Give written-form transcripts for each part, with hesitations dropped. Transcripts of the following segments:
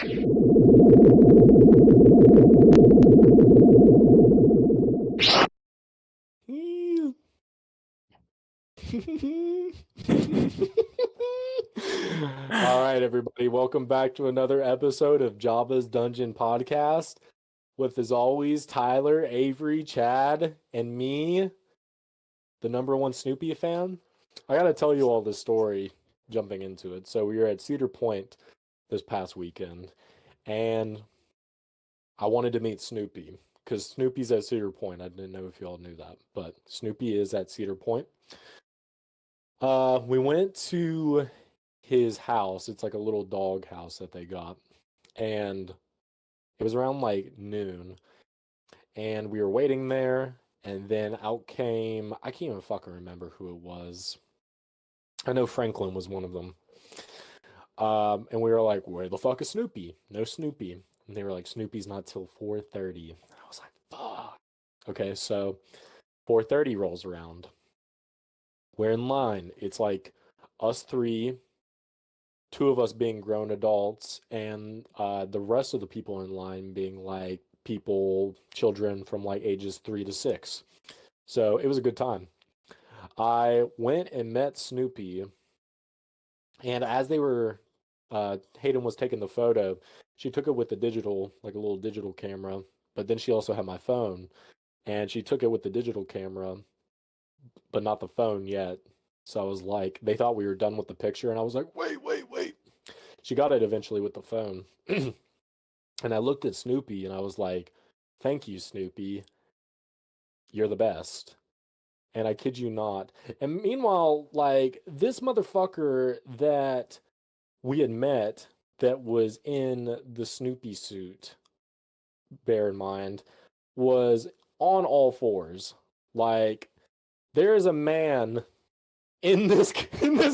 All right, everybody, welcome back to another episode of Jabba's Dungeon Podcast with, as always, Tyler, Avery, Chad, and me, the #1 Snoopy fan. I gotta tell you all this story jumping into it. So we were at Cedar Point this past weekend, and I wanted to meet Snoopy because Snoopy's at Cedar Point. I didn't know if you all knew that, but Snoopy is at Cedar Point. We went to his house. It's like a little dog house that they got, and it was around like noon, and we were waiting there, and then out came, I can't even fucking remember who it was. I know Franklin was one of them. And we were like, where the fuck is Snoopy? No Snoopy. And they were like, Snoopy's not till 4:30. I was like, fuck. Okay, so 4:30 rolls around. We're in line. It's like us three, two of us being grown adults, and the rest of the people in line being like children from like ages 3 to 6. So it was a good time. I went and met Snoopy, and as they were, Hayden was taking the photo, she took it with the digital, like a little digital camera, but then she also had my phone, and she took it with the digital camera, but not the phone yet. So I was like, they thought we were done with the picture, and I was like, wait. She got it eventually with the phone. And I looked at Snoopy and I was like, thank you, Snoopy. You're the best. And I kid you not. And meanwhile, like, this motherfucker that we had met that was in the Snoopy suit, bear in mind, was on all fours. Like, there is a man in this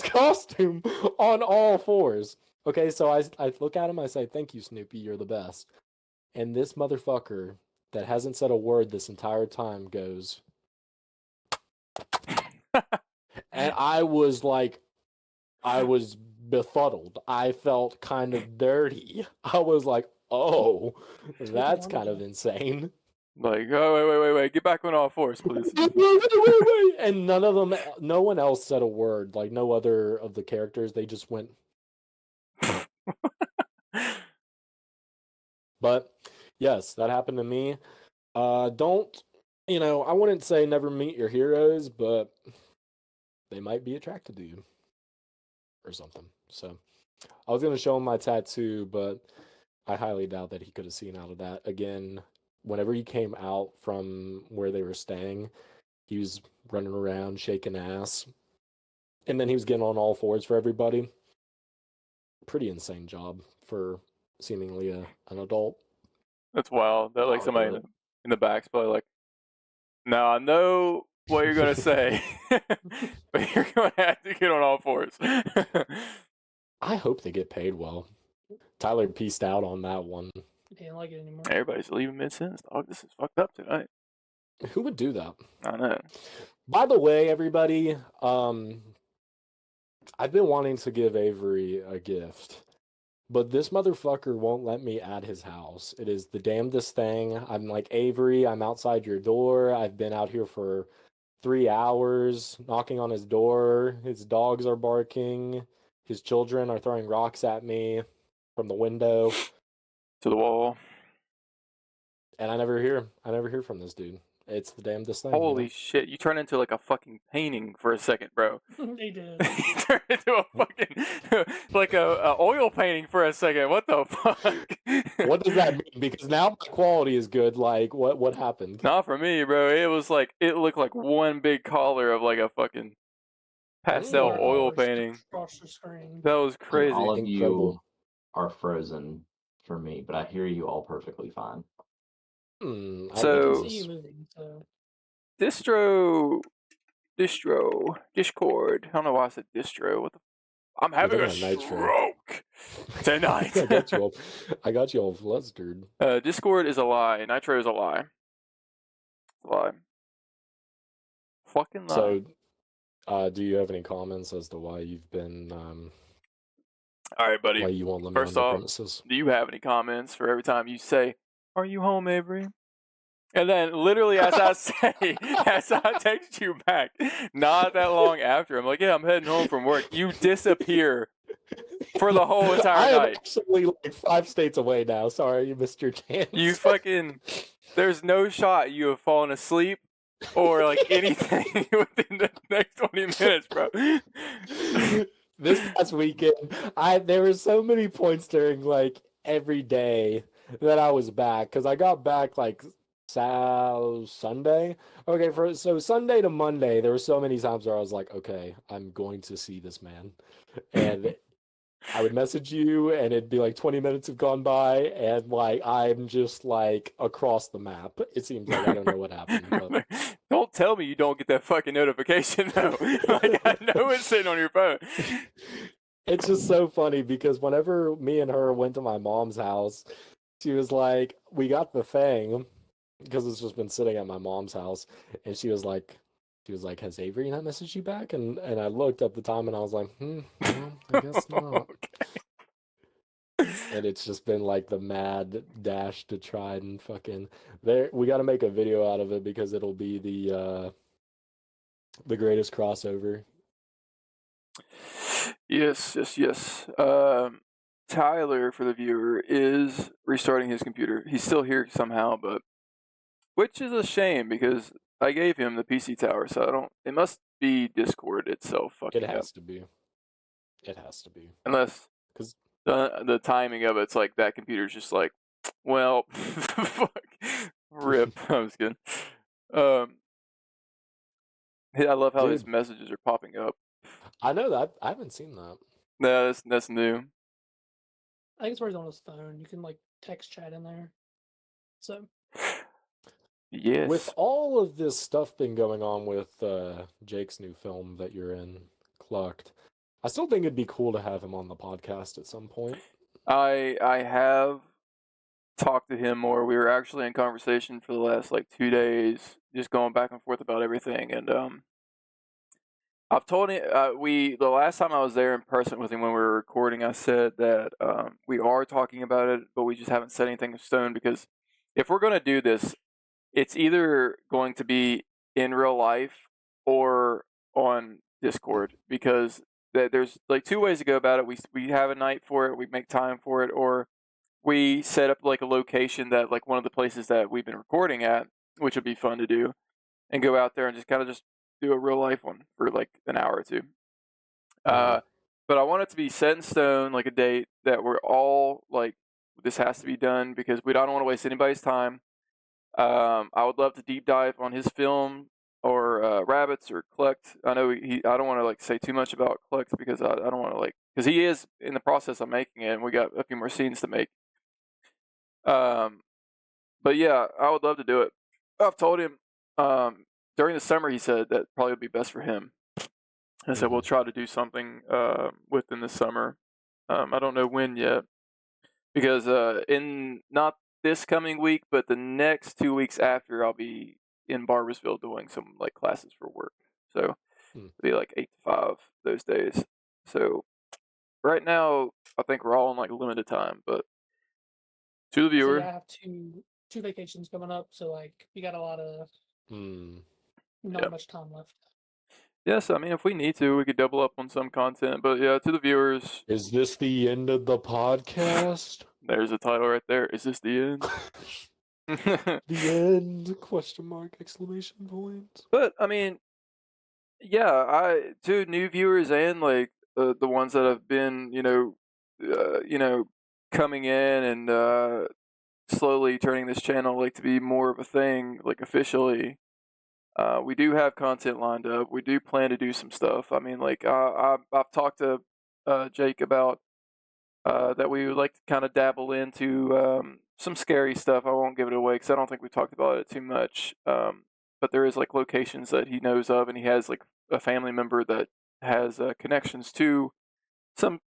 costume on all fours. Okay, so I look at him, I say, thank you, Snoopy, you're the best. And this motherfucker that hasn't said a word this entire time goes, and I was befuddled. I felt kind of dirty. I was like, oh, that's kind of insane. Like, oh, wait, get back on all fours, please. wait. And no one else said a word. Like, no other of the characters, they just went. But yes, that happened to me. I wouldn't say never meet your heroes, but they might be attracted to you or something. So I was going to show him my tattoo, but I highly doubt that he could have seen out of that. Again, whenever he came out from where they were staying, he was running around shaking ass. And then he was getting on all fours for everybody. Pretty insane job for seemingly an adult. That's wild. That like somebody in the back's probably like, now I know what you're gonna say, but you're gonna have to get on all fours. I hope they get paid well. Tyler pieced out on that one. He didn't like it anymore. Everybody's leaving mid-sentence, dog. This is fucked up tonight. Who would do that? I know. By the way, everybody, I've been wanting to give Avery a gift, but this motherfucker won't let me at his house. It is the damnedest thing. I'm like, Avery, I'm outside your door. I've been out here for 3 hours knocking on his door. His dogs are barking. His children are throwing rocks at me from the window. To the wall. And I never hear from this dude. It's the damnedest thing. Holy shit, you turned into like a fucking painting for a second, bro. They did. You turned into a fucking, like a oil painting for a second. What the fuck? What does that mean? Because now my quality is good. Like, what happened? Not for me, bro. It was like, it looked like one big collar of like a fucking pastel oil painting. Across the screen. That was crazy. All of Incredible. you are frozen for me, but I hear you all perfectly fine. So, I see you moving, so. Discord. I don't know why I said distro. What the? I'm having a stroke tonight. I got you all flustered. Discord is a lie. Nitro is a lie. It's a lie. Fucking lie. So, do you have any comments as to why you've been All right, buddy. Why you won't let me on First the off, premises? do you have any comments for every time you say, "Are you home, Avery?" And then literally as I say, as I text you back, not that long after, I'm like, yeah, I'm heading home from work. You disappear for the whole entire I am night. actually like 5 states away now. Sorry, you missed your chance. You fucking, there's no shot you have fallen asleep or like anything within the next 20 minutes, bro. This past weekend, there were so many points during like every day that I was back because I got back like Sunday. Okay, so Sunday to Monday, there were so many times where I was like, okay, I'm going to see this man, and I would message you, and it'd be like 20 minutes have gone by, and like I'm just like across the map. It seems like I don't know what happened. But... Don't tell me you don't get that fucking notification though. Like I know it's sitting on your phone. It's just so funny because whenever me and her went to my mom's house, she was like, "We got the thing," because it's just been sitting at my mom's house, and she was like, "Has Avery not messaged you back?" And I looked at the time, and I was like, no, I guess not. And it's just been like the mad dash to try and fucking there. We got to make a video out of it because it'll be the greatest crossover. Yes. Tyler, for the viewer, is restarting his computer. He's still here somehow, but which is a shame because I gave him the PC tower, so I don't. It must be Discord itself. Fucking It has to be. It has to be. Unless 'Cause the timing of it's like that computer's just like, well, fuck, rip. I'm just kidding. I love how his Dude. messages are popping up. I know that. I haven't seen that. No, that's new. I think it's where he's on his phone. You can like text chat in there. So Yes. With all of this stuff been going on with Jake's new film that you're in, Clucked, I still think it'd be cool to have him on the podcast at some point. I have talked to him more. We were actually in conversation for the last like 2 days, just going back and forth about everything. And I've told him the last time I was there in person with him when we were recording, I said that we are talking about it, but we just haven't set anything in stone because if we're going to do this, it's either going to be in real life or on Discord because there's like 2 ways to go about it. We have a night for it, we make time for it, or we set up like a location that like one of the places that we've been recording at, which would be fun to do, and go out there and just kind of just do a real life one for like an hour or two. But I want it to be set in stone, like a date that we're all like, this has to be done because we don't want to waste anybody's time. I would love to deep dive on his film or Rabbits or Clucked. I know I don't want to like say too much about Clucked because I don't want to like, because he is in the process of making it and we got a few more scenes to make. But yeah, I would love to do it. I've told him during the summer, he said that probably would be best for him. I said, we'll try to do something within the summer. I don't know when yet because in not this coming week, but the next 2 weeks after, I'll be in Barbersville doing some like classes for work. So it'll be like 8 to 5 those days. So right now, I think we're all on like limited time, but to the viewer, I have two vacations coming up, so like we got a lot of Yep. much time left. yes, I mean if we need to, we could double up on some content. But yeah, to the viewers, Is this the end of the podcast? there's a title right there. Is this the end? The end? Question mark, exclamation point. But I mean, yeah, to new viewers and like the ones that have been, coming in and slowly turning this channel like to be more of a thing, like officially. We do have content lined up. We do plan to do some stuff. I mean, like I've talked to Jake about that we would like to kind of dabble into some scary stuff. I won't give it away because I don't think we talked about it too much. But there is like locations that he knows of, and he has like a family member that has connections to some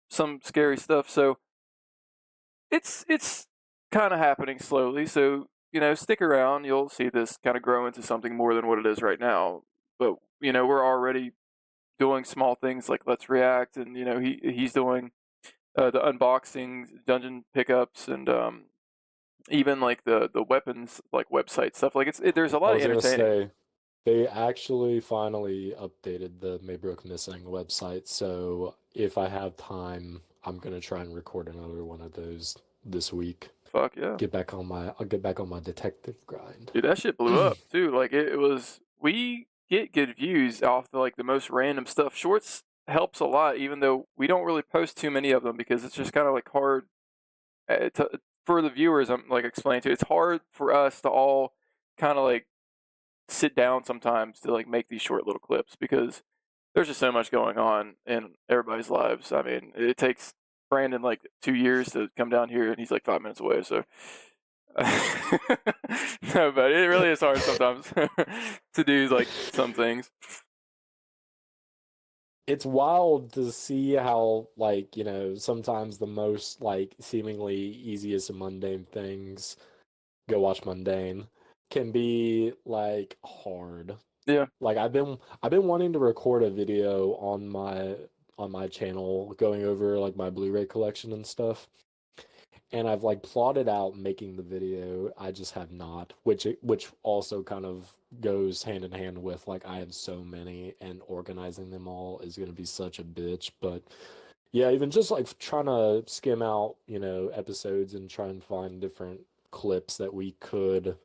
scary stuff. So it's kind of happening slowly. So stick around. You'll see this kind of grow into something more than what it is right now. But we're already doing small things like Let's React, and he's doing the unboxings, dungeon pickups, and even like the weapons like website stuff. Like there's a I lot of was gonna entertaining. say they actually finally updated the Maybrook Missing website, so if I have time, I'm gonna try and record another one of those this week. Fuck yeah. I'll get back on my detective grind. Dude, that shit blew up too. Like it was, we get good views off the like the most random stuff. Shorts helps a lot, even though we don't really post too many of them because it's just kind of like hard for the viewers. I'm like explaining to. It's hard for us to all kind of like sit down sometimes to like make these short little clips because there's just so much going on in everybody's lives. I mean, it takes Brandon like 2 years to come down here, and he's like 5 minutes away. So, no, but it really is hard sometimes to do like some things. It's wild to see how, like, sometimes the most, like, seemingly easiest and mundane things, go watch mundane, can be, like, hard. Yeah. Like, I've been wanting to record a video on my channel going over, like, my Blu-ray collection and stuff. And I've like plotted out making the video. I just have not, which also kind of goes hand in hand with like I have so many and organizing them all is going to be such a bitch. But yeah, even just like trying to skim out, episodes and try and find different clips that we could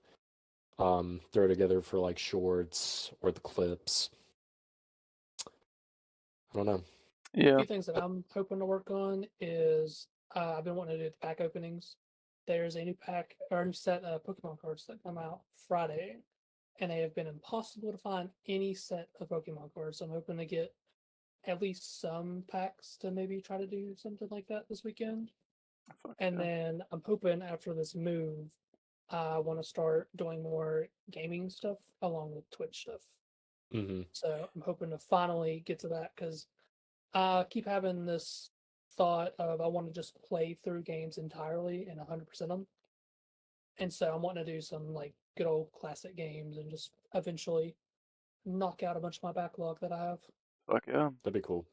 throw together for like shorts or the clips. I don't know. A Yeah. few things that I'm hoping to work on is I've been wanting to do the pack openings. There's a new pack or a new set of Pokemon cards that come out Friday, and they have been impossible to find any set of Pokemon cards. So I'm hoping to get at least some packs to maybe try to do something like that this weekend. Fuck And yeah. then I'm hoping after this move, I want to start doing more gaming stuff along with Twitch stuff. Mm-hmm. So I'm hoping to finally get to that because I keep having this thought of I want to just play through games entirely and 100% them. And so I'm wanting to do some like good old classic games and just eventually knock out a bunch of my backlog that I have. Fuck yeah. That'd be cool.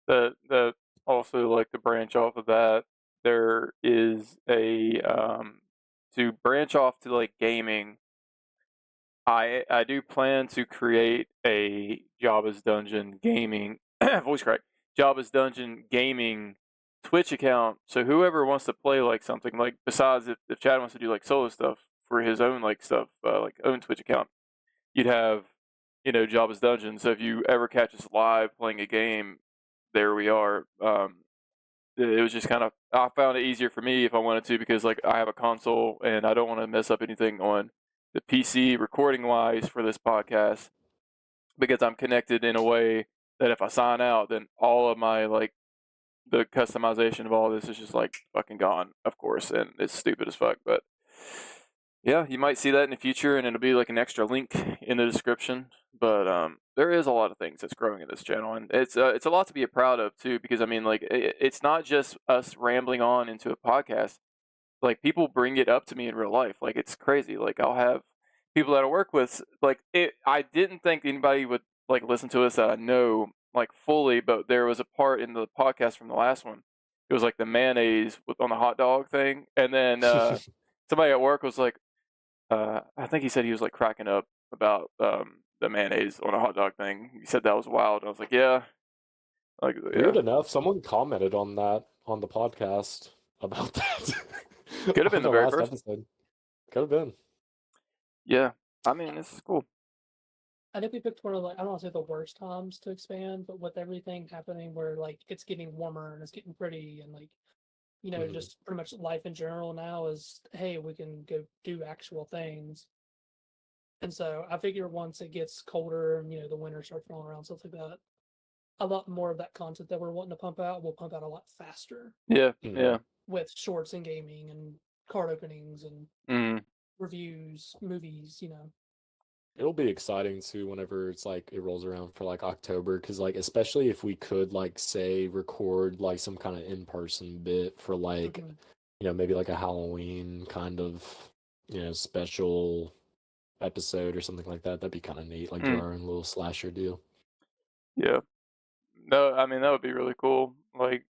That also like to branch off of that, there is a to branch off to like gaming. I do plan to create a Jabba's Dungeon gaming voice crack Jabba's Dungeon gaming Twitch account. So whoever wants to play like something like besides if Chad wants to do like solo stuff for his own like stuff like own Twitch account, you'd have Jabba's Dungeon. So if you ever catch us live playing a game, there we are. It was just kind of I found it easier for me if I wanted to because like I have a console and I don't want to mess up anything on the PC recording wise for this podcast because I'm connected in a way that if I sign out, then all of my like the customization of all this is just like fucking gone, of course, and it's stupid as fuck. But yeah, you might see that in the future, and it'll be like an extra link in the description. But there is a lot of things that's growing in this channel, and it's a lot to be proud of too. Because I mean, like it's not just us rambling on into a podcast. Like people bring it up to me in real life. Like it's crazy. Like I'll have people that I work with. Like I didn't think anybody would like listen to us that I know like fully, but there was a part in the podcast from the last one. It was like the mayonnaise on the hot dog thing, and then somebody at work was like. I think he said he was like cracking up about the mayonnaise on a hot dog thing. He said that was wild. I was like, yeah, like Weird yeah, enough, someone commented on that on the podcast about that could have been on the the very last person. episode. Could have been. Yeah, I mean this is cool. I think we picked one of like I don't want to say the worst times to expand, but with everything happening where like it's getting warmer and it's getting pretty and like Mhm. just pretty much life in general now is hey, we can go do actual things. And so I figure once it gets colder and the winter starts rolling around, stuff like that, a lot more of that content that we're wanting to pump out will pump out a lot faster Yeah, Mhm. yeah. with shorts and gaming and card openings and Mm. reviews, movies. It'll be exciting too whenever it's like it rolls around for like October, because like especially if we could like say record like some kind of in-person bit for like Mhm. maybe like a Halloween kind of special episode or something like that. That'd be kind of neat, like do Mm. our own little slasher deal. Yeah. No, I mean that would be really cool. Like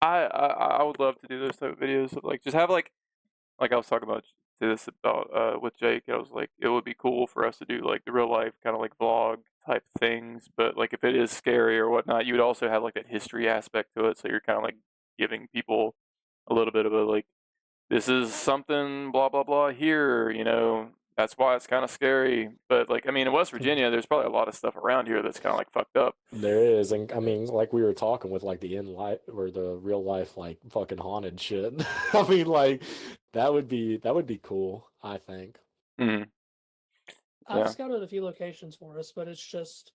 I would love to do those type of videos of like just have like I was talking about this about with Jake. I was like, it would be cool for us to do like the real life kind of like vlog type things, but like if it is scary or whatnot, you would also have like that history aspect to it. So you're kind of like giving people a little bit of a like, this is something blah blah blah here, you know. That's why it's kind of scary. But like, I mean, in West Virginia, there's probably a lot of stuff around here that's kind of like fucked up. There is, and I mean, like we were talking with like the in life or the real life like fucking haunted shit. I mean, like that would be cool. I think. Mm. I've Yeah. scouted a few locations for us, but it's just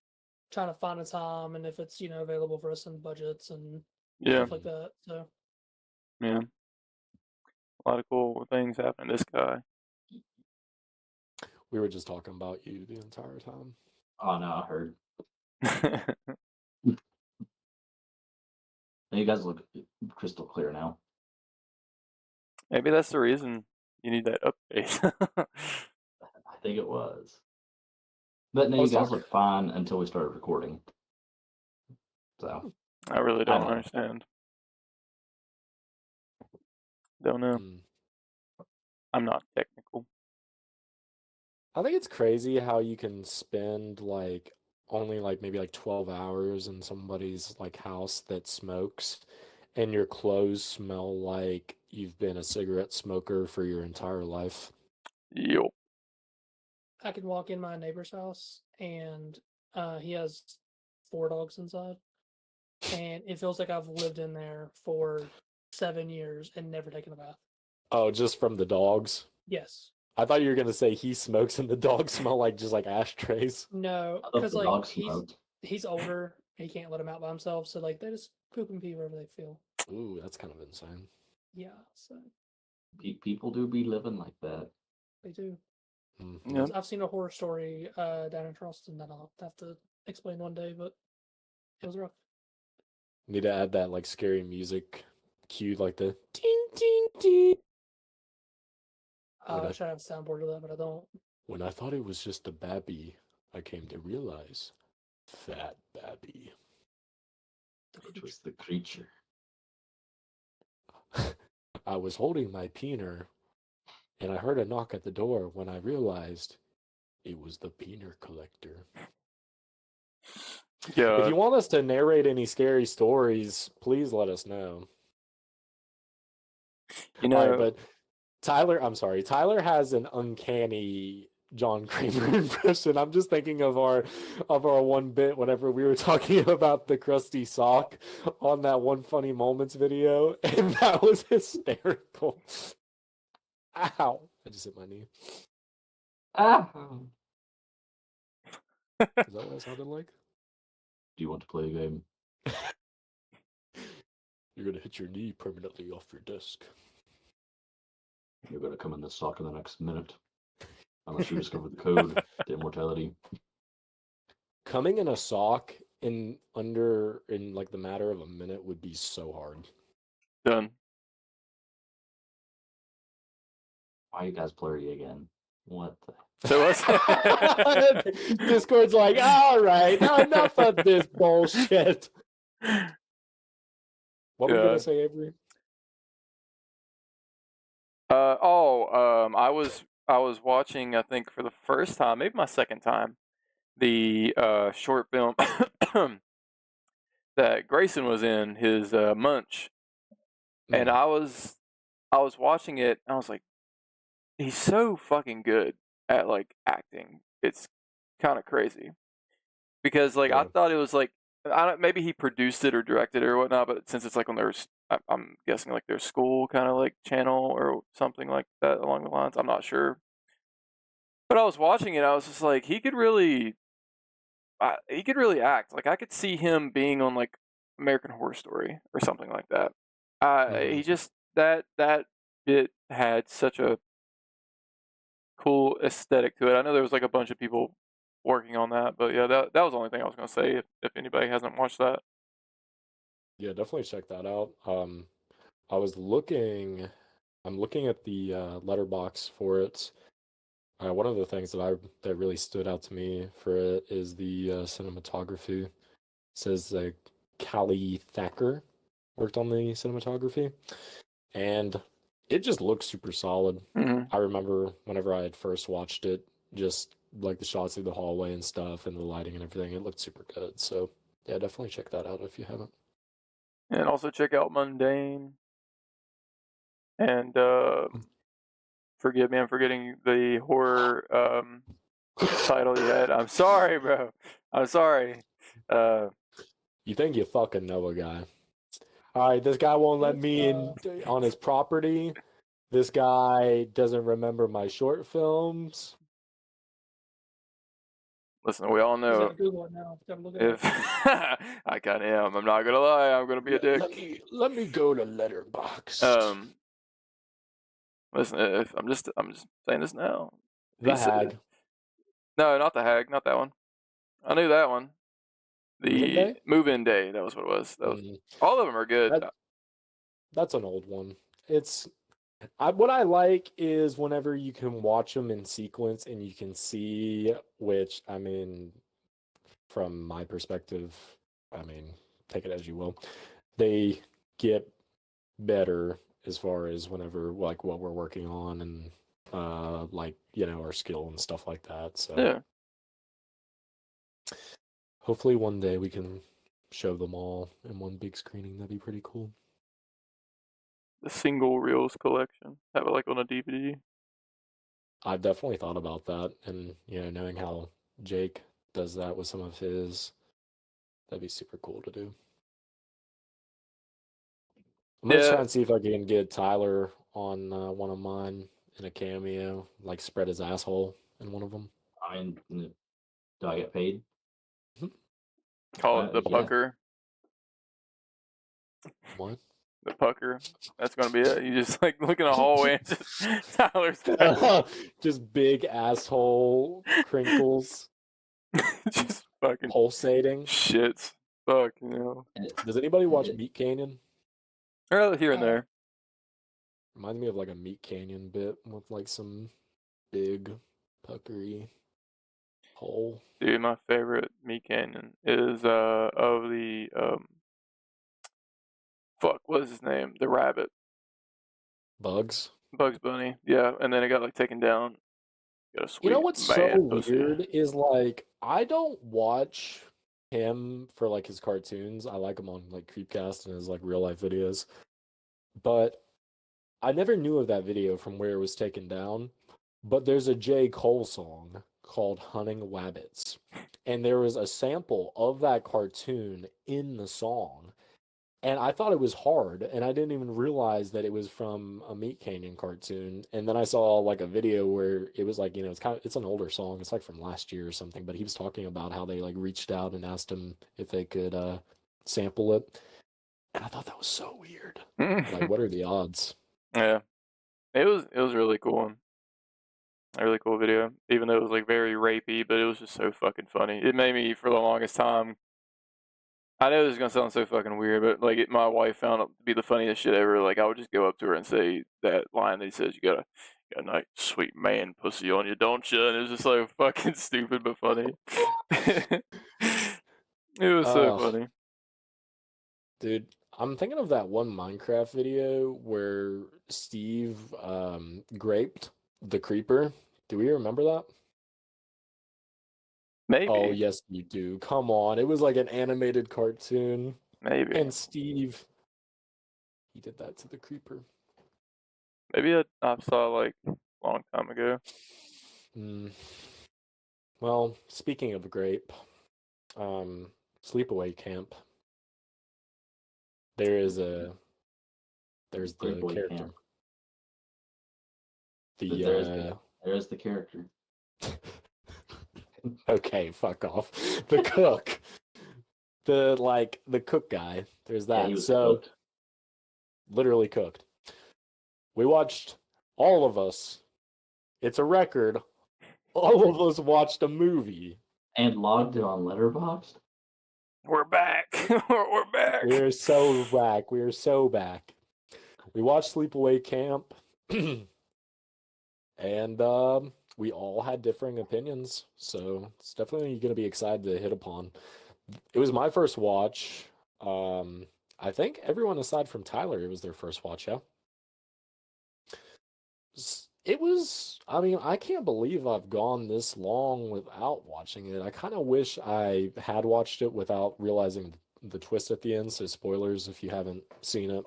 trying to find a time and if it's available for us in budgets and Yeah. stuff like that. So Yeah. A lot of cool things happen to this guy. We were just talking about you the entire time. Oh no, I heard. You guys look crystal clear now. Maybe that's the reason you need that update. I think it was. But no, I you was guys talking- look fine until we started recording. So I really don't know. understand. Don't know. Mm. I'm not technical. I think it's crazy how you can spend like only like maybe like 12 hours in somebody's like house that smokes and your clothes smell like you've been a cigarette smoker for your entire life. Yup. I can walk in my neighbor's house and he has 4 dogs inside. And it feels like I've lived in there for 7 years and never taken a bath. Oh, just from the dogs? Yes. I thought you were gonna say he smokes and the dogs smell like just like ashtrays. No, I thought because the like dog smoked. he's older. He can't let him out by himself, so like they just poop and pee wherever they feel. Ooh, that's kind of insane. Yeah, so People do be living like that. they do. Mhm. Yeah. I've seen a horror story down in Charleston that I'll have to explain one day, but it was rough. Need to add that like scary music cue, like the ting ting ting. I Would I- wish I had a soundboard of that, but I don't. When I thought it was just a babby, I came to realize fat babby. Which was the creature. I was holding my peener, and I heard a knock at the door when I realized it was the peener collector. Yeah. If you want us to narrate any scary stories, please let us know. You All know, right, but Tyler has an uncanny John Kramer impression. I'm just thinking of our one bit whenever we were talking about the crusty sock on that one funny moments video, and that was hysterical. Ow! I just hit my knee. Ah. Is that what I sounded like? Do you want to play a game? You're gonna hit your knee permanently off your desk. You're gonna come in this sock in the next minute. Unless you discover the code to immortality. Coming in a sock in like the matter of a minute would be so hard. done. Why are you guys blurry again? What the? So what's Discord's like, all right, now enough of this bullshit. What were you Yeah. gonna say, Avery? I was watching, I think for the first time, maybe my second time, the short film that Grayson was in, his Munch, and Mm. I was watching it, and I was like, he's so fucking good at like acting. It's kind of crazy because like I Yeah. thought it was like maybe he produced it or directed it or whatnot, but since it's like on their I'm guessing like their school kind of like channel or something like that along the lines. I'm not sure. But I was watching it. I was just like, he could really act. Like I could see him being on like American Horror Story or something like that. He just that bit had such a cool aesthetic to it. I know there was like a bunch of people working on that, but yeah, that was the only thing I was gonna say. If anybody hasn't watched that, Yeah, definitely check that out. I was looking. I'm looking at the Letterboxd for it. One of the things that really stood out to me for it is the cinematography. It says Callie Thacker worked on the cinematography, and it just looks super solid. Mhm. I remember whenever I had first watched it, just like the shots through the hallway and stuff, and the lighting and everything, it looked super good. So yeah, definitely check that out if you haven't. And also check out Mundane. And forgive me, I'm forgetting the horror title you had. I'm sorry, bro. I'm sorry. You think you fucking know a guy? All right, this guy won't let me in on his property. This guy doesn't remember my short films. Listen, we all He's know got Google it now. Gotta look it if up. I kind of am. I'm not gonna lie. I'm gonna be a dick. Let me go to Letterboxd. Listen, if I'm just saying this now. The He said- Hag. No, not the Hag, not that one. I knew that one. Move-In The Day? Move-In Day. That was what it was. That was. All of them are good. That's an old one. What I like is whenever you can watch them in sequence and you can see which, I mean, from my perspective, I mean, take it as you will, they get better as far as whenever, like, what we're working on and, like, you know, our skill and stuff like that. So Yeah. hopefully one day we can show them all in one big screening. That'd be pretty cool. The single reels collection. Have it like on a DVD. I've definitely thought about that, and you know, knowing how Jake does that with some of his, that'd be super cool to do. I'm gonna try Yeah. and see if I can get Tyler on one of mine in a cameo, like spread his asshole in one of them. I mean, do I get paid? Call it the Yeah. pucker. What? The pucker. That's gonna be it. You just like look in a hallway and just Tyler's back. Just big asshole crinkles Just fucking pulsating. shits. Fuck, you know. Does anybody watch Meat Canyon? Or here and there. Reminds me of like a Meat Canyon bit with like some big puckery hole. Dude, my favorite Meat Canyon is of the fuck, what is his name? The rabbit. Bugs. Bugs Bunny. Yeah, and then it got like taken down. Got a sweet You know what's so man pussy. weird is like I don't watch him for like his cartoons. I like him on like Creepcast and his like real life videos. But I never knew of that video from where it was taken down. But there's a J. Cole song called Hunting Wabbits. And there was a sample of that cartoon in the song. And I thought it was hard, and I didn't even realize that it was from a Meat Canyon cartoon. And then I saw like a video where it was like, you know, it's an older song. It's like from last year or something, but he was talking about how they like reached out and asked him if they could sample it. And I thought that was so weird. Like, what are the odds? Yeah. It was really cool. A really cool video. Even though it was like very rapey, but it was just so fucking funny. It made me for the longest time. I know this is gonna sound so fucking weird, but like my wife found it to be the funniest shit ever. Like I would just go up to her and say that line that he says, "You got a nice sweet man pussy on you, don't you?" And it was just like fucking stupid but funny. It was so funny. Dude, I'm thinking of that one Minecraft video where Steve graped the creeper. Do we remember that? Maybe. Oh, yes, you do. Come on. It was like an animated cartoon. Maybe. And Steve, he did that to the creeper. Maybe I saw like a long time ago. Well, speaking of grape, Sleepaway Camp. There's the Sleepaway character. Camp. There's the character. Okay, fuck off. The cook. The cook guy. There's that. Yeah, he was so cooked. Literally cooked. We watched, all of us. It's a record. All of us watched a movie. And logged it on Letterboxd. We're back. We're back. We are so back. We are so back. We watched Sleepaway Camp. And we all had differing opinions. So it's definitely going to be excited to hit upon. It was my first watch. I think everyone aside from Tyler, it was their first watch. Yeah. It was. I mean, I can't believe I've gone this long without watching it. I kind of wish I had watched it without realizing the twist at the end. So spoilers if you haven't seen it.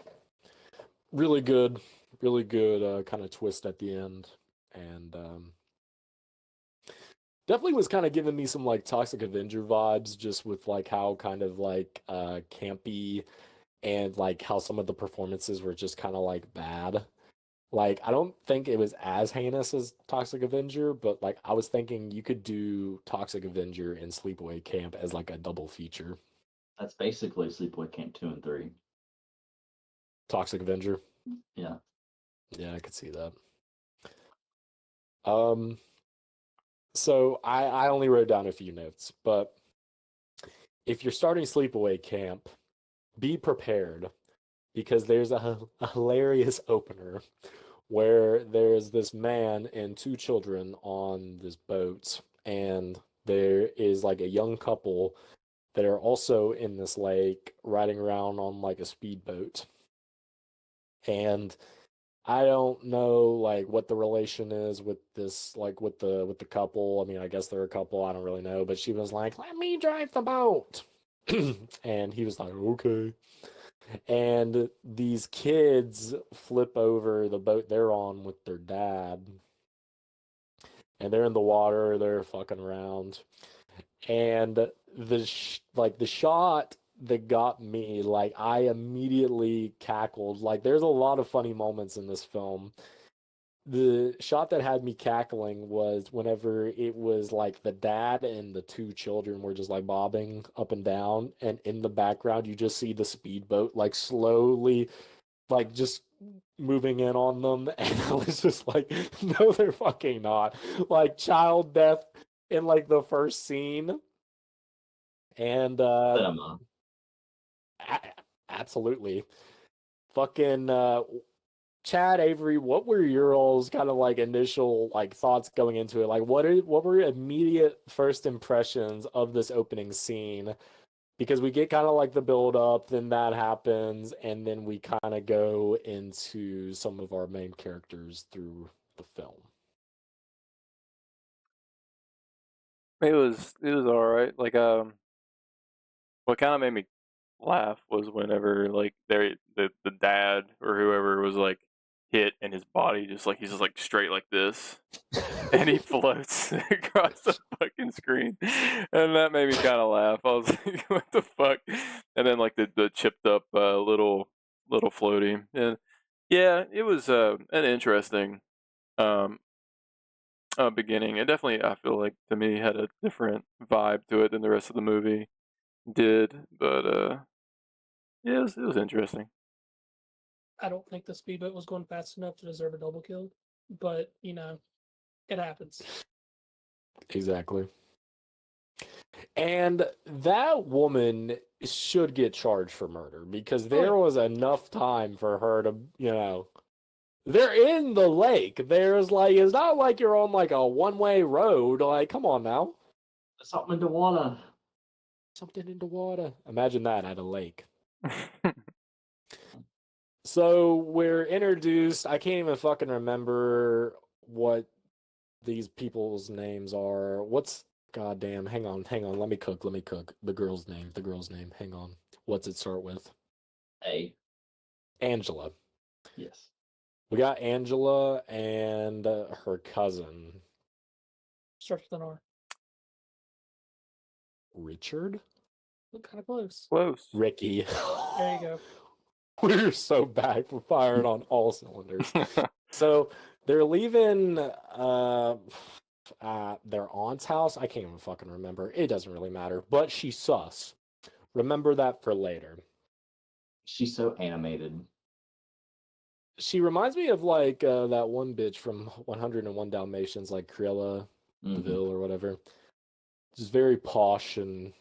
Really good, really good kind of twist at the end, and definitely was kind of giving me some like Toxic Avenger vibes, just with like how kind of like campy and like how some of the performances were just kind of like bad. Like, I don't think it was as heinous as Toxic Avenger, but like I was thinking you could do Toxic Avenger and Sleepaway Camp as like a double feature. That's basically Sleepaway Camp 2 and 3. Toxic Avenger. Yeah. Yeah, I could see that. Um, so I only wrote down a few notes, but if you're starting Sleepaway Camp, be prepared because there's a hilarious opener where there's this man and two children on this boat, and there is like a young couple that are also in this lake riding around on like a speedboat. And I don't know like what the relation is with this like with the couple. I mean, I guess they're a couple, I don't really know, but she was like, "Let me drive the boat." And he was like, "Okay." And these kids flip over the boat they're on with their dad. And they're in the water, they're fucking around. And the shot that got me, like I immediately cackled. Like there's a lot of funny moments in this film. The shot that had me cackling was whenever it was like the dad and the two children were just like bobbing up and down, and in the background you just see the speedboat like slowly like just moving in on them, and I was just like, no, they're fucking not. Like child death in like the first scene, and Cinema. absolutely, fucking Chad, Avery, what were your all's kind of like initial like thoughts going into it? Like, what were immediate first impressions of this opening scene? Because we get kind of like the build up, then that happens, and then we kind of go into some of our main characters through the film. It was all right. Like what kind of made me laugh was whenever like the dad or whoever was like hit and his body just like he's just like straight like this and he floats across the fucking screen, and that made me kind of laugh. I was like, "What the fuck?" And then like the chipped up little floaty, and yeah, it was an interesting um beginning. It definitely I feel like to me had a different vibe to it than the rest of the movie did, but yeah, it was interesting. I don't think the speedboat was going fast enough to deserve a double kill, but you know, it happens. Exactly. And that woman should get charged for murder because there was enough time for her to, they're in the lake. There's like, it's not like you're on like a one-way road. Like, come on now. Something in the water. Something in the water. Imagine that at a lake. So we're introduced. I can't even fucking remember what these people's names are. What's goddamn? Hang on. Let me cook. The girl's name. Hang on. What's it start with? A. Angela. Yes. We got Angela and her cousin Starts with an R. Richard. Look kind of close. Close. Ricky. There you go. We're so bad for firing on all cylinders. So they're leaving their aunt's house. I can't even fucking remember. It doesn't really matter. But she's sus. Remember that for later. She's so animated. She reminds me of like that one bitch from 101 Dalmatians, like Cruella DeVille or whatever. Just very posh and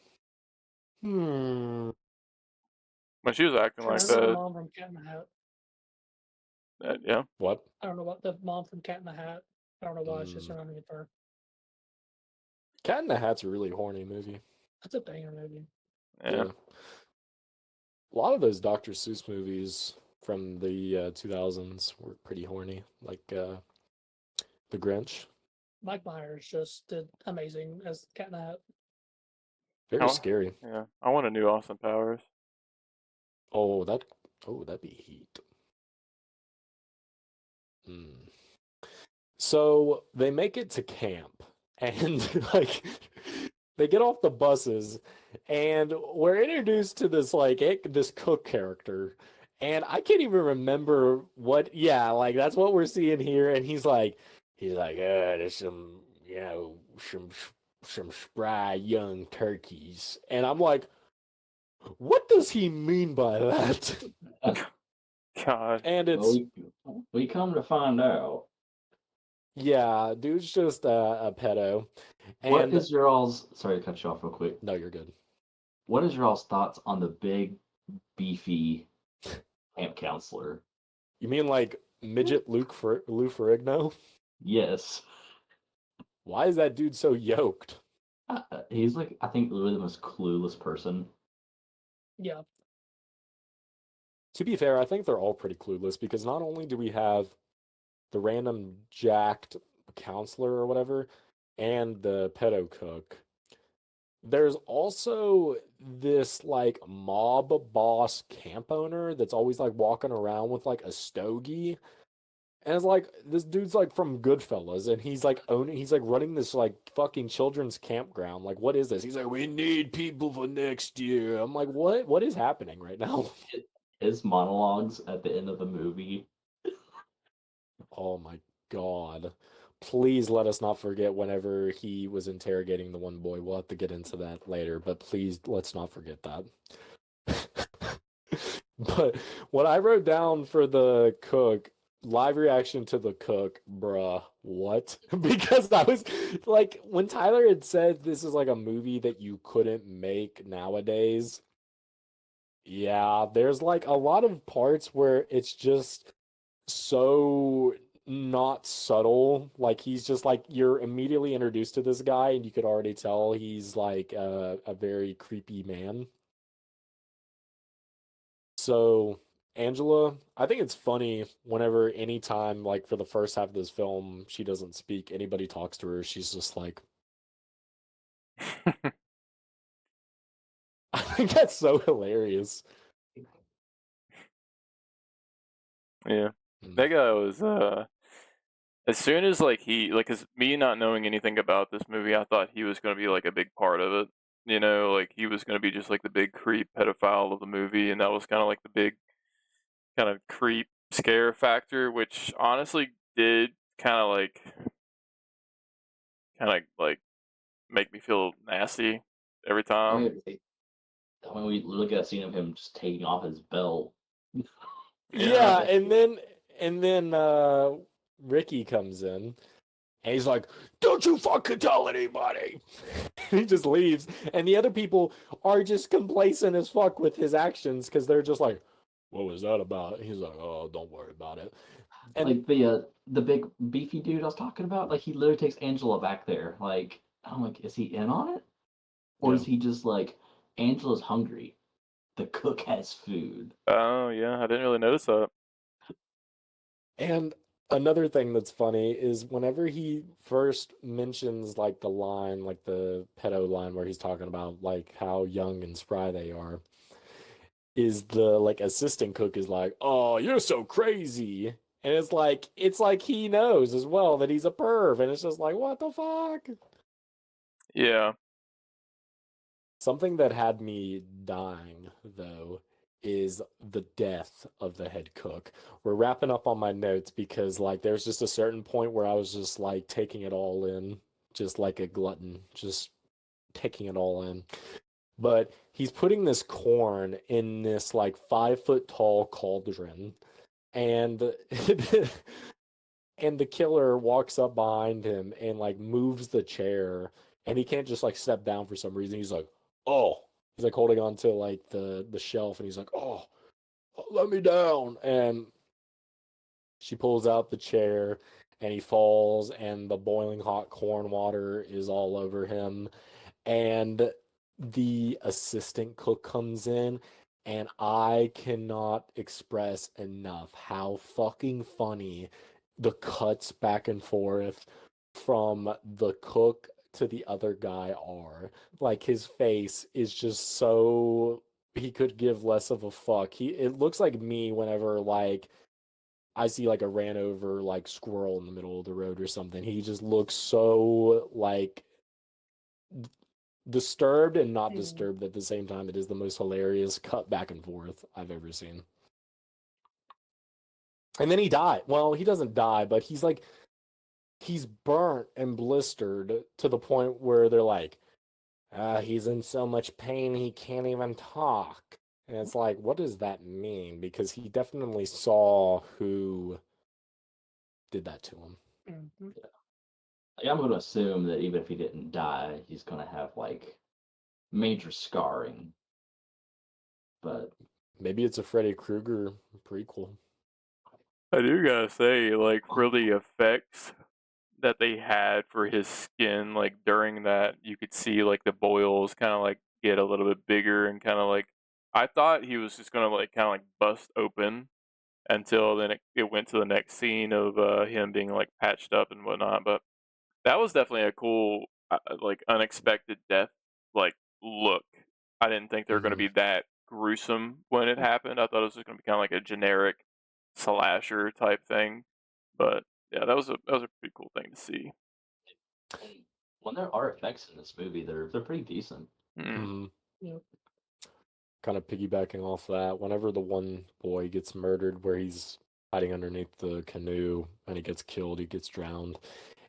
When she was acting like The that, mom from Cat in the Hat. yeah. what? I don't know about the mom from Cat in the Hat. I don't know why it's just surrounding with her. Cat in the Hat's a really horny movie. That's a banger movie. Yeah. A lot of those Dr. Seuss movies from the 2000s were pretty horny, like The Grinch. Mike Myers just did amazing as Cat in the Hat. Very scary. Yeah, I want a new Austin Powers. Oh, that'd be heat. Hmm. So they make it to camp, and like they get off the buses, and we're introduced to this this cook character, and I can't even remember what. Yeah, like that's what we're seeing here, and he's like, there's some some spry young turkeys, and I'm like, what does he mean by that? God. And Well, it's we come to find out. yeah, dude's just a pedo. What And is your all's? Sorry to cut you off real quick. no, you're good. What is your all's thoughts on the big, beefy camp counselor? You mean like midget Lou Ferrigno? Yes, Why is that dude so yoked? he's like I think literally the most clueless person. Yeah. To be fair, I think they're all pretty clueless because not only do we have the random jacked counselor or whatever and the pedo cook, there's also this like mob boss camp owner that's always like walking around with like a stogie. And it's like this dude's like from Goodfellas, and he's like running this like fucking children's campground. Like, what is this? He's like, we need people for next year. I'm like, what? What is happening right now? His monologues at the end of the movie. Oh my god! Please let us not forget whenever he was interrogating the one boy. We'll have to get into that later, but please let's not forget that. But what I wrote down for the cook, live reaction to the cook, bruh, what? Because I was like, when Tyler had said this is like a movie that you couldn't make nowadays, yeah, there's like a lot of parts where it's just so not subtle. Like he's just like you're immediately introduced to this guy, and you could already tell he's like a very creepy man. So, Angela, I think it's funny whenever anytime, like for the first half of this film, she doesn't speak, anybody talks to her, she's just like, I think that's so hilarious. Yeah. Mm. That guy was as soon as like he like cuz me not knowing anything about this movie, I thought he was going to be like a big part of it. You know, like he was going to be just like the big creep pedophile of the movie, and that was kind of like the big kind of creep scare factor, which honestly did kind of like make me feel nasty every I time. mean, when we look at a scene of him just taking off his belt. Yeah, Yeah. and then Ricky comes in and he's like, "Don't you fucking tell anybody." He just leaves, and the other people are just complacent as fuck with his actions because they're just like, "What was that about?" He's like, "Oh, don't worry about it." And Like the big beefy dude I was talking about, like he literally takes Angela back there. Like I'm like, is he in on it? Or yeah. is he just like Angela's hungry? The cook has food. Oh, yeah, I didn't really notice that. And another thing that's funny is whenever he first mentions like the line, like the pedo line where he's talking about like how young and spry they are, is the like assistant cook is like, "Oh, you're so crazy." And it's like he knows as well that he's a perv, and it's just like, what the fuck? Yeah. Something that had me dying, though, is the death of the head cook. We're wrapping up on my notes because, like, there's just a certain point where I was just, like, taking it all in, just like a glutton, just taking it all in. But he's putting this corn in this, like, 5 foot tall cauldron, and and the killer walks up behind him and like moves the chair, and he can't just like step down for some reason. He's like, "Oh," he's like holding on to like the shelf, and he's like, "Oh, let me down." And she pulls out the chair, and he falls, and the boiling hot corn water is all over him. And the assistant cook comes in, And I cannot express enough how fucking funny the cuts back and forth from the cook to the other guy are. Like his face is just so he could give less of a fuck. It looks like me whenever like I see like a ran over like squirrel in the middle of the road or something. He just looks so like disturbed and not disturbed at the same time. It is the most hilarious cut back and forth I've ever seen. And then he died. Well, he doesn't die, but he's burnt and blistered to the point where they're like, he's in so much pain he can't even talk. And it's like, what does that mean? Because he definitely saw who did that to him. Mm-hmm. Like, I'm going to assume that even if he didn't die, he's going to have like major scarring. But maybe it's a Freddy Krueger prequel. I do gotta say, like, for the effects that they had for his skin, like, during that, you could see, like, the boils kind of, like, get a little bit bigger and kind of, like, I thought he was just gonna, like, kind of, like, bust open until then it went to the next scene of him being, like, patched up and whatnot, but that was definitely a cool, like, unexpected death, like, look. I didn't think they were gonna be that gruesome when it happened. I thought it was just gonna be kind of like a generic slasher type thing, but yeah, that was a pretty cool thing to see. when there are effects in this movie, they're pretty decent. Mm. Yep. Kind of piggybacking off that, whenever the one boy gets murdered, where he's hiding underneath the canoe and he gets killed, he gets drowned,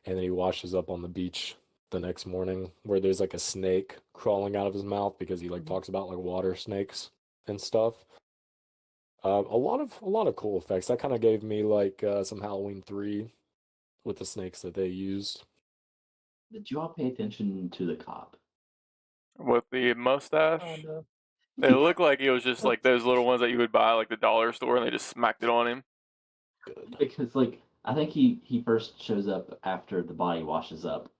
and then he washes up on the beach the next morning, where there's like a snake crawling out of his mouth because he like talks about like water snakes and stuff. A lot of cool effects. That kind of gave me like some Halloween 3 with the snakes that they used. Did you all pay attention to the cop? With the mustache, Kinda. it looked like it was just like those little ones that you would buy like the dollar store, and they just smacked it on him. Good. Because like I think he first shows up after the body washes up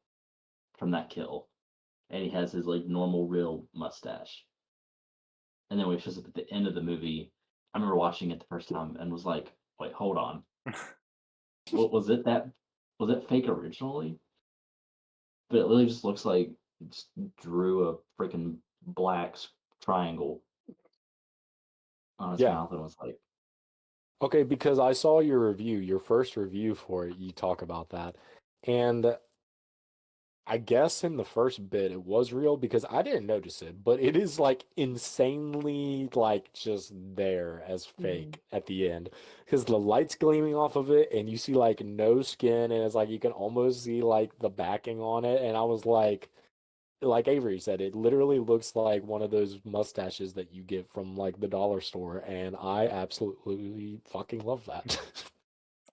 from that kill, and he has his like normal real mustache. And then when he shows up at the end of the movie, I remember watching it the first time and was like, "Wait, hold on, what was it that was it fake originally?" But it really just looks like he just drew a freaking black triangle on his Yeah. mouth and was like, Okay, because I saw your review, your first review for it, you talk about that. And I guess in the first bit it was real because I didn't notice it, but it is like insanely like just there as fake at the end because the light's gleaming off of it and you see like no skin and it's like you can almost see like the backing on it and I was like Avery said, it literally looks like one of those mustaches that you get from like the dollar store and I absolutely fucking love that.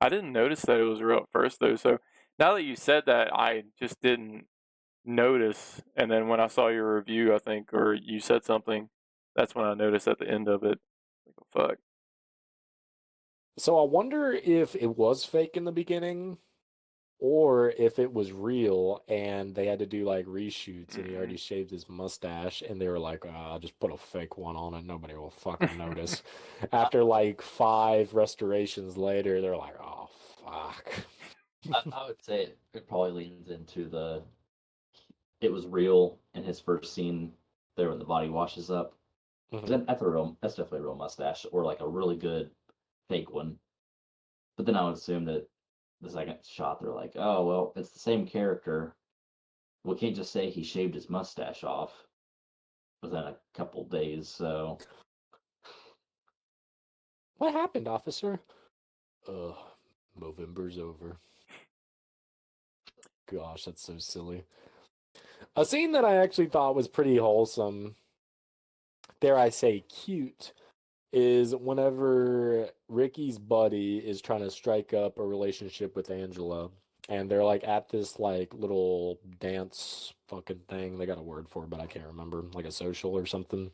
I didn't notice that it was real at first though. So now that you said that, I just didn't notice. And then when I saw your review, I think, or you said something, that's when I noticed at the end of it. Like, oh, fuck. So I wonder if it was fake in the beginning or if it was real and they had to do like reshoots and he already shaved his mustache and they were like, I'll just put a fake one on and nobody will fucking notice. After like 5 restorations later, they're like, oh, fuck. I would say it probably leans into it was real in his first scene there when the body washes up. Mhm. That's definitely a real mustache or like a really good fake one. But then I would assume that the second shot they're like, oh well, it's the same character. We can't just say he shaved his mustache off within a couple days. So What happened, officer? Ugh, Movember's over. Gosh, that's so silly. A scene that I actually thought was pretty wholesome, dare I say cute, is whenever Ricky's buddy is trying to strike up a relationship with Angela, and they're like at this like little dance fucking thing. They got a word for it, but I can't remember, like a social or something.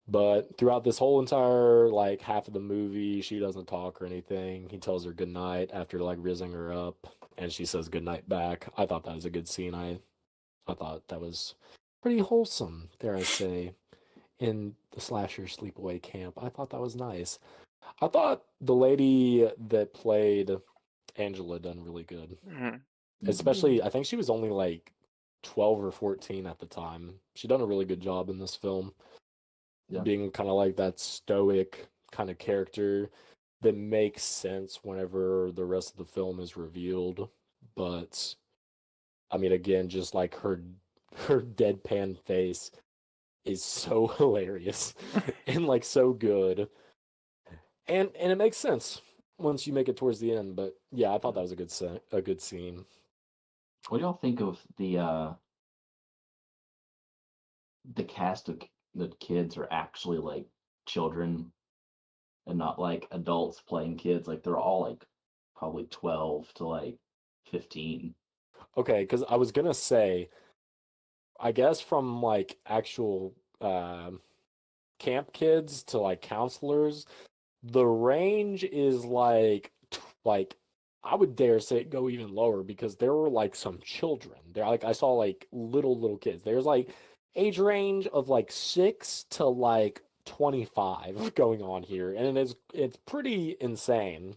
But throughout this whole entire like half of the movie, she doesn't talk or anything. He tells her goodnight after like rizzing her up, and she says goodnight back. I thought that was a good scene. I thought that was pretty wholesome, dare I say. in the slasher Sleepaway Camp. I thought that was nice. I thought the lady that played Angela done really good. Mhm. Especially, I think she was only like 12 or 14 at the time. She done a really good job in this film, Yeah. being kind of like that stoic kind of character that makes sense whenever the rest of the film is revealed. But I mean, again, just like her deadpan face is so hilarious and like so good, and it makes sense once you make it towards the end. But yeah, I thought that was a good scene. What do y'all think of the cast of the kids are actually like children and not like adults playing kids? Like they're all like probably 12 to like 15. Okay, because I was gonna say, I guess from like actual camp kids to like counselors, the range is like I would dare say go even lower because there were like some children. There like I saw like little kids. There's like age range of like 6 to like 25 going on here, and it's pretty insane.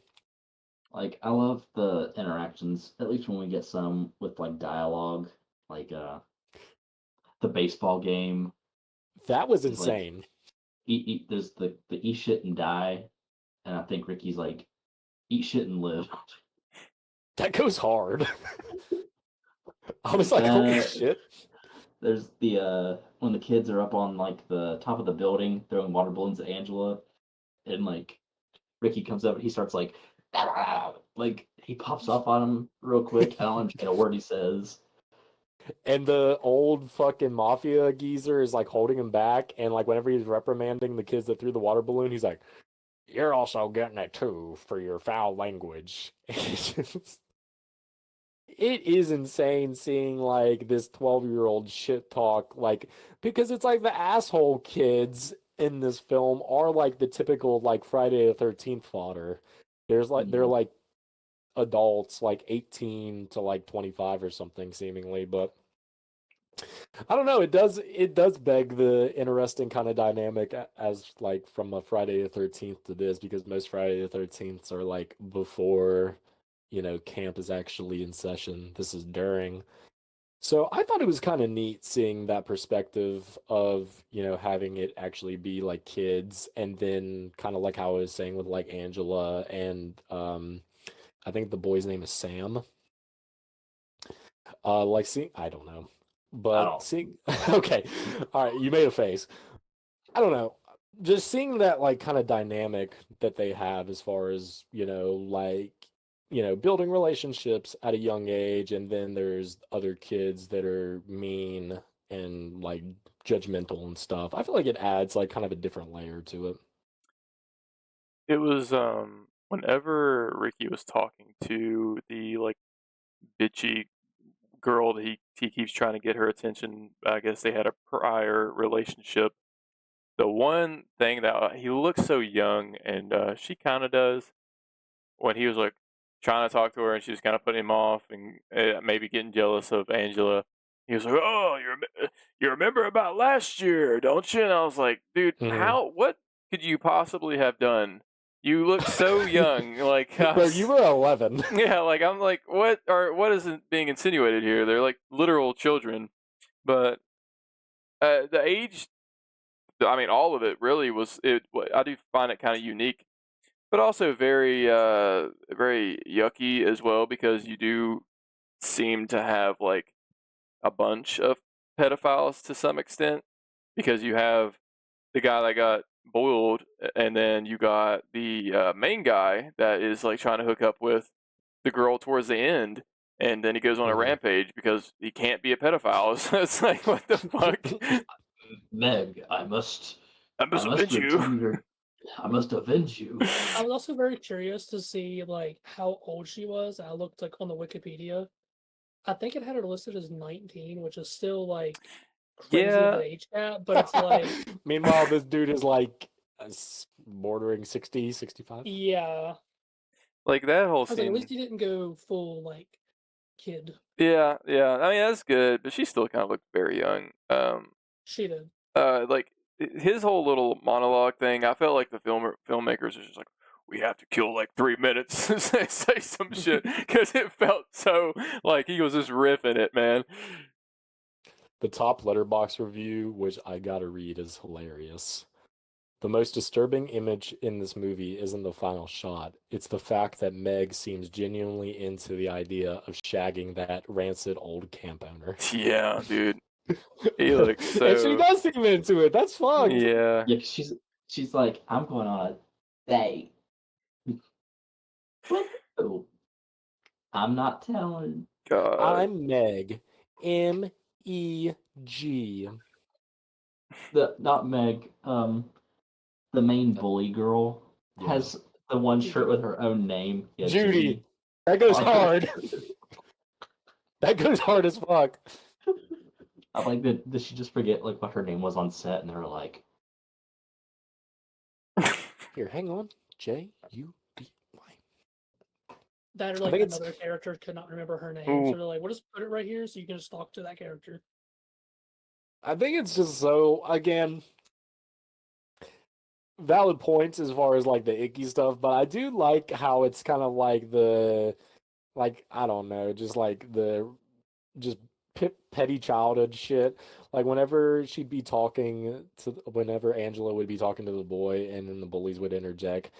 Like I love the interactions, at least when we get some with like dialogue, like the baseball game That was is like insane. eat there's the eat shit and die, and I think Ricky's like eat shit and live. That goes hard. I was like, holy shit. There's the when the kids are up on like the top of the building throwing water balloons at Angela, and like Ricky comes up and he starts like like he pops off on him real quick. I don't understand a word he says. And the old fucking mafia geezer is like holding him back, and like whenever he's reprimanding the kids that threw the water balloon, he's like, "You're also getting it too for your foul language." It is insane seeing like this 12-year-old shit talk, like because it's like the asshole kids in this film are like the typical like Friday the 13th fodder. They're like adults, like 18 to like 25 or something seemingly, but I don't know. It does beg the interesting kind of dynamic as like from a Friday the 13th to this because most Friday the 13ths are like before, camp is actually in session. This is during. So I thought it was kind of neat seeing that perspective of, having it actually be like kids and then kind of like how I was saying with like Angela and I think the boy's name is Sam. Like seeing, I don't know, I but don't. seeing, okay, all right, you made a face. I don't know, just seeing that like kind of dynamic that they have as far as like building relationships at a young age, and then there's other kids that are mean and like judgmental and stuff. I feel like it adds like kind of a different layer to it. It was whenever Ricky was talking to the like bitchy girl that he keeps trying to get her attention. I guess they had a prior relationship. The one thing that he looks so young, and she kind of does. When he was like trying to talk to her, and she was kind of putting him off, and maybe getting jealous of Angela. He was like, "Oh, you remember about last year, don't you?" And I was like, "Dude, Mhm. what could you possibly have done? You look so young." Like, Bro, you were 11. yeah, like I'm like, what is being insinuated here? They're like literal children, but the age, I mean, all of it really was it. I do find it kind of unique, but also very very yucky as well because you do seem to have like a bunch of pedophiles to some extent because you have the guy that got boiled, and then you got the main guy that is like trying to hook up with the girl towards the end, and then he goes on a Mhm. rampage because he can't be a pedophile. So it's like, what the fuck? Meg, I must avenge you. return your. I must avenge you. I was also very curious to see like how old she was. I looked like on the Wikipedia. I think it had her listed as 19, which is still like crazy of Yeah, an age gap, but it's like Meanwhile, this dude is like bordering 60, 65. yeah. like that whole I was like, at least scene. he didn't go full like kid. Yeah, yeah. I mean, that's good, but she still kind of looked very young. She did. Like his whole little monologue thing, I felt like the filmmakers are just like, we have to kill like 3 minutes to say some shit, because it felt so like he was just riffing it, man. The top Letterboxd review, which I gotta read, is hilarious. The most disturbing image in this movie isn't the final shot. It's the fact that Meg seems genuinely into the idea of shagging that rancid old camp owner. Yeah, dude. He looks so... And she does seem into it. That's fucked. Yeah. Yeah, 'cause she's like, I'm going on a date. Oh, I'm not telling. God. I'm Meg. MEG. Not Meg. The main bully girl has the one shirt with her own name. Yeah, Judy. That goes Oh. hard. That goes hard as fuck. I like that. Did she just forget like what her name was on set, and they're like, Here, hang on. J-U-D-Y. That or I like think it's- another character could not remember her name, Ooh. so they're like, "We'll just put it right here, so you can just talk to that character." I think it's just so, again, valid points as far as like the icky stuff, but I do like how it's kind of like I don't know, just like just petty childhood shit. Like whenever whenever Angela would be talking to the boy and then the bullies would interject,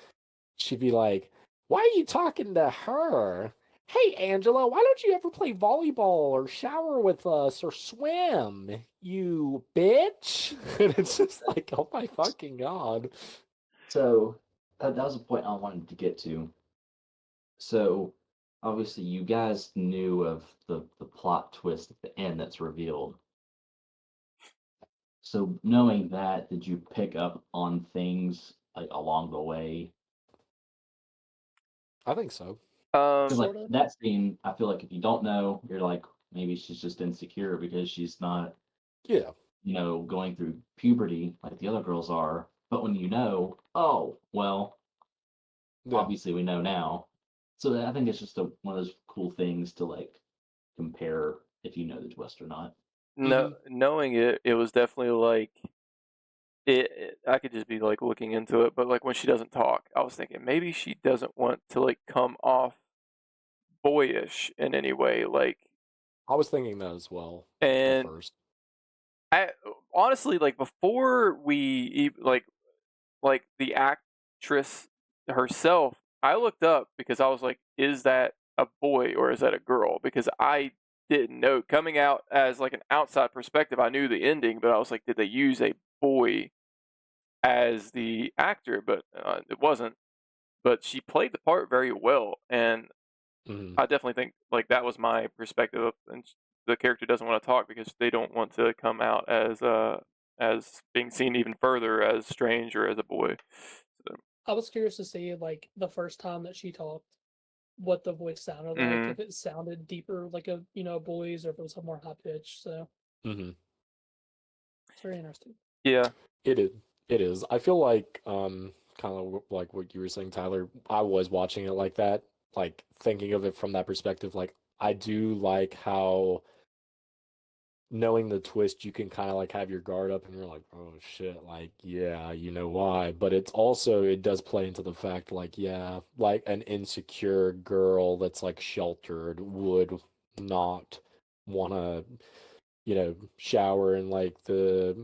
she'd be like, "Why are you talking to her? Hey, Angela, why don't you ever play volleyball or shower with us or swim, you bitch?" And it's just like, oh my fucking God. so that was a point I wanted to get to. So obviously, you guys knew of the plot twist at the end that's revealed. So knowing that, did you pick up on things like along the way? I think so. Because like Sorta. that scene, I feel like if you don't know, you're like, maybe she's just insecure because she's not, Yeah. going through puberty like the other girls are. But when you know, oh, well, Yeah. obviously we know now. So I think it's just one of those cool things to like compare if you know the twist or not. No, knowing it was definitely like I could just be like looking into it, but like when she doesn't talk, I was thinking maybe she doesn't want to like come off boyish in any way, like. I was thinking that as well And at first. I honestly, like, before we like the actress herself, I looked up because I was like, is that a boy or is that a girl? Because I didn't know. Coming out as like an outside perspective, I knew the ending, but I was like, did they use a boy as the actor? But it wasn't. But she played the part very well, and I definitely think like that was my perspective of, and the character doesn't want to talk because they don't want to come out as being seen even further as strange or as a boy. So, I was curious to see like the first time that she talked, what the voice sounded like. Mhm. If it sounded deeper like a a boy's, or if it was more high pitched. So Mm-hmm. it's very interesting. yeah. It is. It is. I feel like, kind of like what you were saying, Tyler. I was watching it like that, like thinking of it from that perspective. Like, I do like how knowing the twist, you can kind of like have your guard up, and you're like, oh shit, like yeah, you know why. But it's also it does play into the fact, like yeah, like an insecure girl that's like sheltered would not want to, shower in like the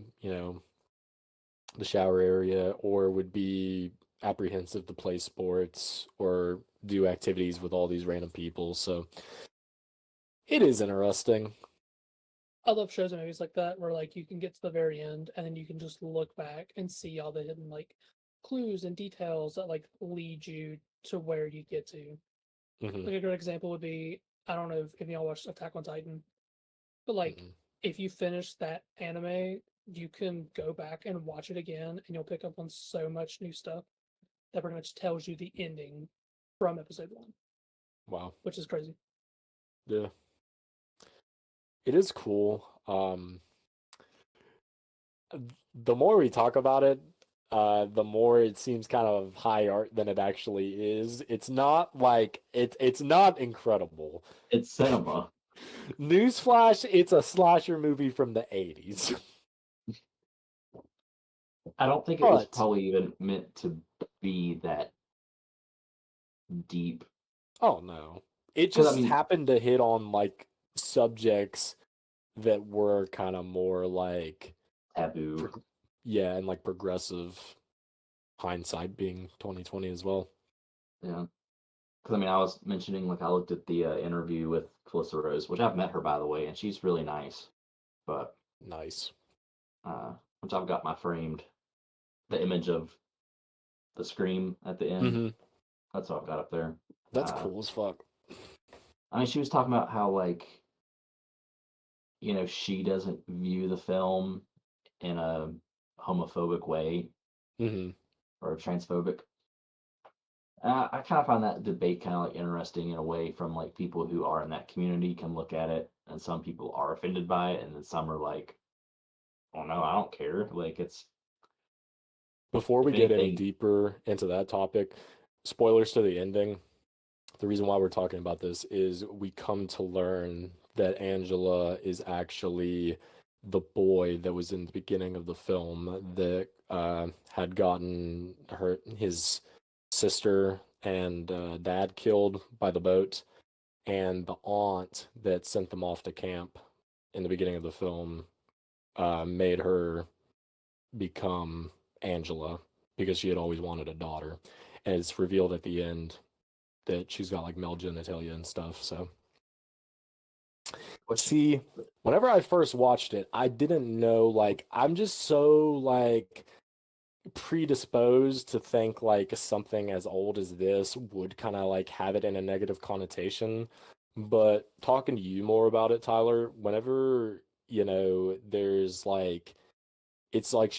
shower area, or would be apprehensive to play sports or do activities with all these random people. So it is interesting. I love shows and movies like that where like you can get to the very end and then you can just look back and see all the hidden like clues and details that like lead you to where you get to. Hmm. Like a good example would be, I don't know if y'all watched Attack on Titan, but like if you finish that anime, you can go back and watch it again and you'll pick up on so much new stuff that pretty much tells you the ending from episode 1, Wow. which is crazy. Yeah. It is cool. The more we talk about it, the more it seems kind of high art than it actually is. It's not like it's not incredible. It's cinema. Newsflash, it's a slasher movie from the 80s. I don't think it was But probably even meant to be that deep. oh no, it 'Cause, I just mean, happened to hit on like subjects that were kind of more like taboo. yeah, and like progressive, hindsight being 2020 as well. Yeah. Because, I mean, I was mentioning, like, I looked at the interview with Calissa Rose, which I've met her, by the way, and she's really nice. But, Nice. which I've got my framed, the image of the scream at the end. Mm-hmm. That's what I've got up there. That's cool as fuck. I mean, she was talking about how, like, she doesn't view the film in a homophobic way Mm-hmm. or transphobic. I kind of find that debate kind of like interesting in a way from like people who are in that community can look at it, and some people are offended by it, and then some are like, "Oh no, I don't care." Like it's Before if we get any anything, deeper into that topic, spoilers to the ending. The reason why we're talking about this is we come to learn that Angela is actually the boy that was in the beginning of the film that had gotten his sister and dad killed by the boat, and the aunt that sent them off to camp in the beginning of the film made her become Angela because she had always wanted a daughter. And it's revealed at the end that she's got like male genitalia and stuff. So, see, whenever I first watched it, I didn't know, like, I'm just so like predisposed to think like something as old as this would kind of like have it in a negative connotation. But talking to you more about it, Tyler, whenever, there's like, it's like,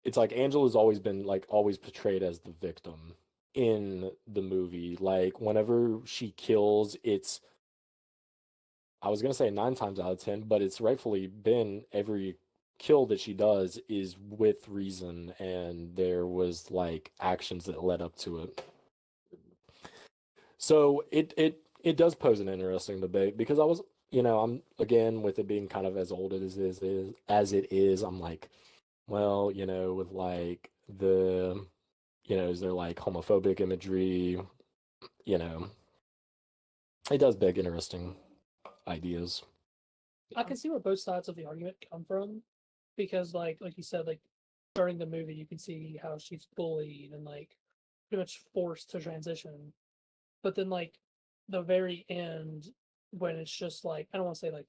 it's like Angela's always been like always portrayed as the victim in the movie. Like, whenever she kills, it's, I was gonna say 9 times out of 10, but it's rightfully been every kill that she does is with reason, and there was like actions that led up to it. So it does pose an interesting debate because I was, I'm again with it being kind of as old as it is. I'm like, well, with like the, is there like homophobic imagery? You know, it does beg interesting ideas. I can see where both sides of the argument come from, because like you said, like during the movie you can see how she's bullied and like pretty much forced to transition. But then like the very end, when it's just like, I don't want to say like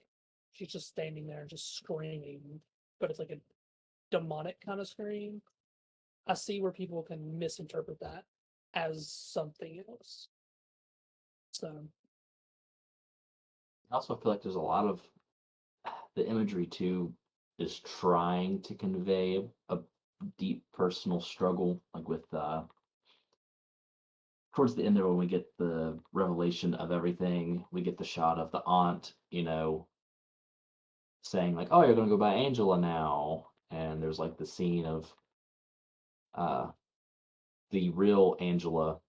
she's just standing there and just screaming, but it's like a demonic kind of scream. I see where people can misinterpret that as something else. So I also feel like there's a lot of the imagery too is trying to convey a deep personal struggle, like with towards the end there when we get the revelation of everything, we get the shot of the aunt, saying like, "Oh, you're gonna go by Angela now," and there's like the scene of uh, the real Angela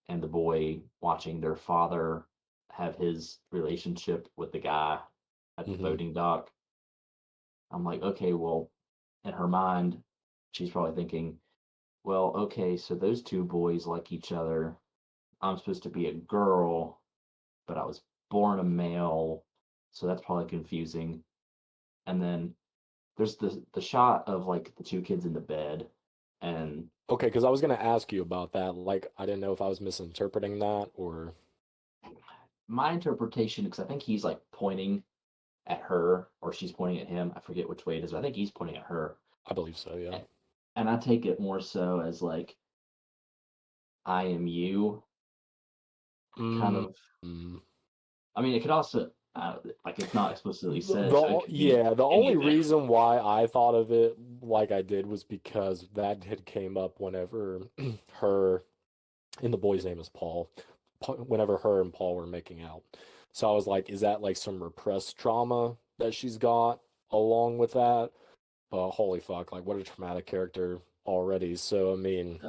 and the boy watching their father have his relationship with the guy at the Hmm. boating dock. I'm like, okay, well, in her mind, she's probably thinking, well, okay, so those two boys like each other. I'm supposed to be a girl, but I was born a male, so that's probably confusing. And then there's the shot of like the two kids in the bed, and Okay, because I was gonna ask you about that. Like, I didn't know if I was misinterpreting that or my interpretation, because I think he's like pointing at her or she's pointing at him. I forget which way it is, but I think he's pointing at her. I believe so, yeah. And I take it more so as like, I am you, kind Mm, of. mm. I mean, it could also, like, it's not explicitly said, so it The could be yeah, the only anything. reason why I thought of it like I did was because that had came up whenever her, and the boy's name is Paul, whenever her and Paul were making out. So I was like, is that like some repressed trauma that she's got along with that? But holy fuck, like what a traumatic character already. So I mean,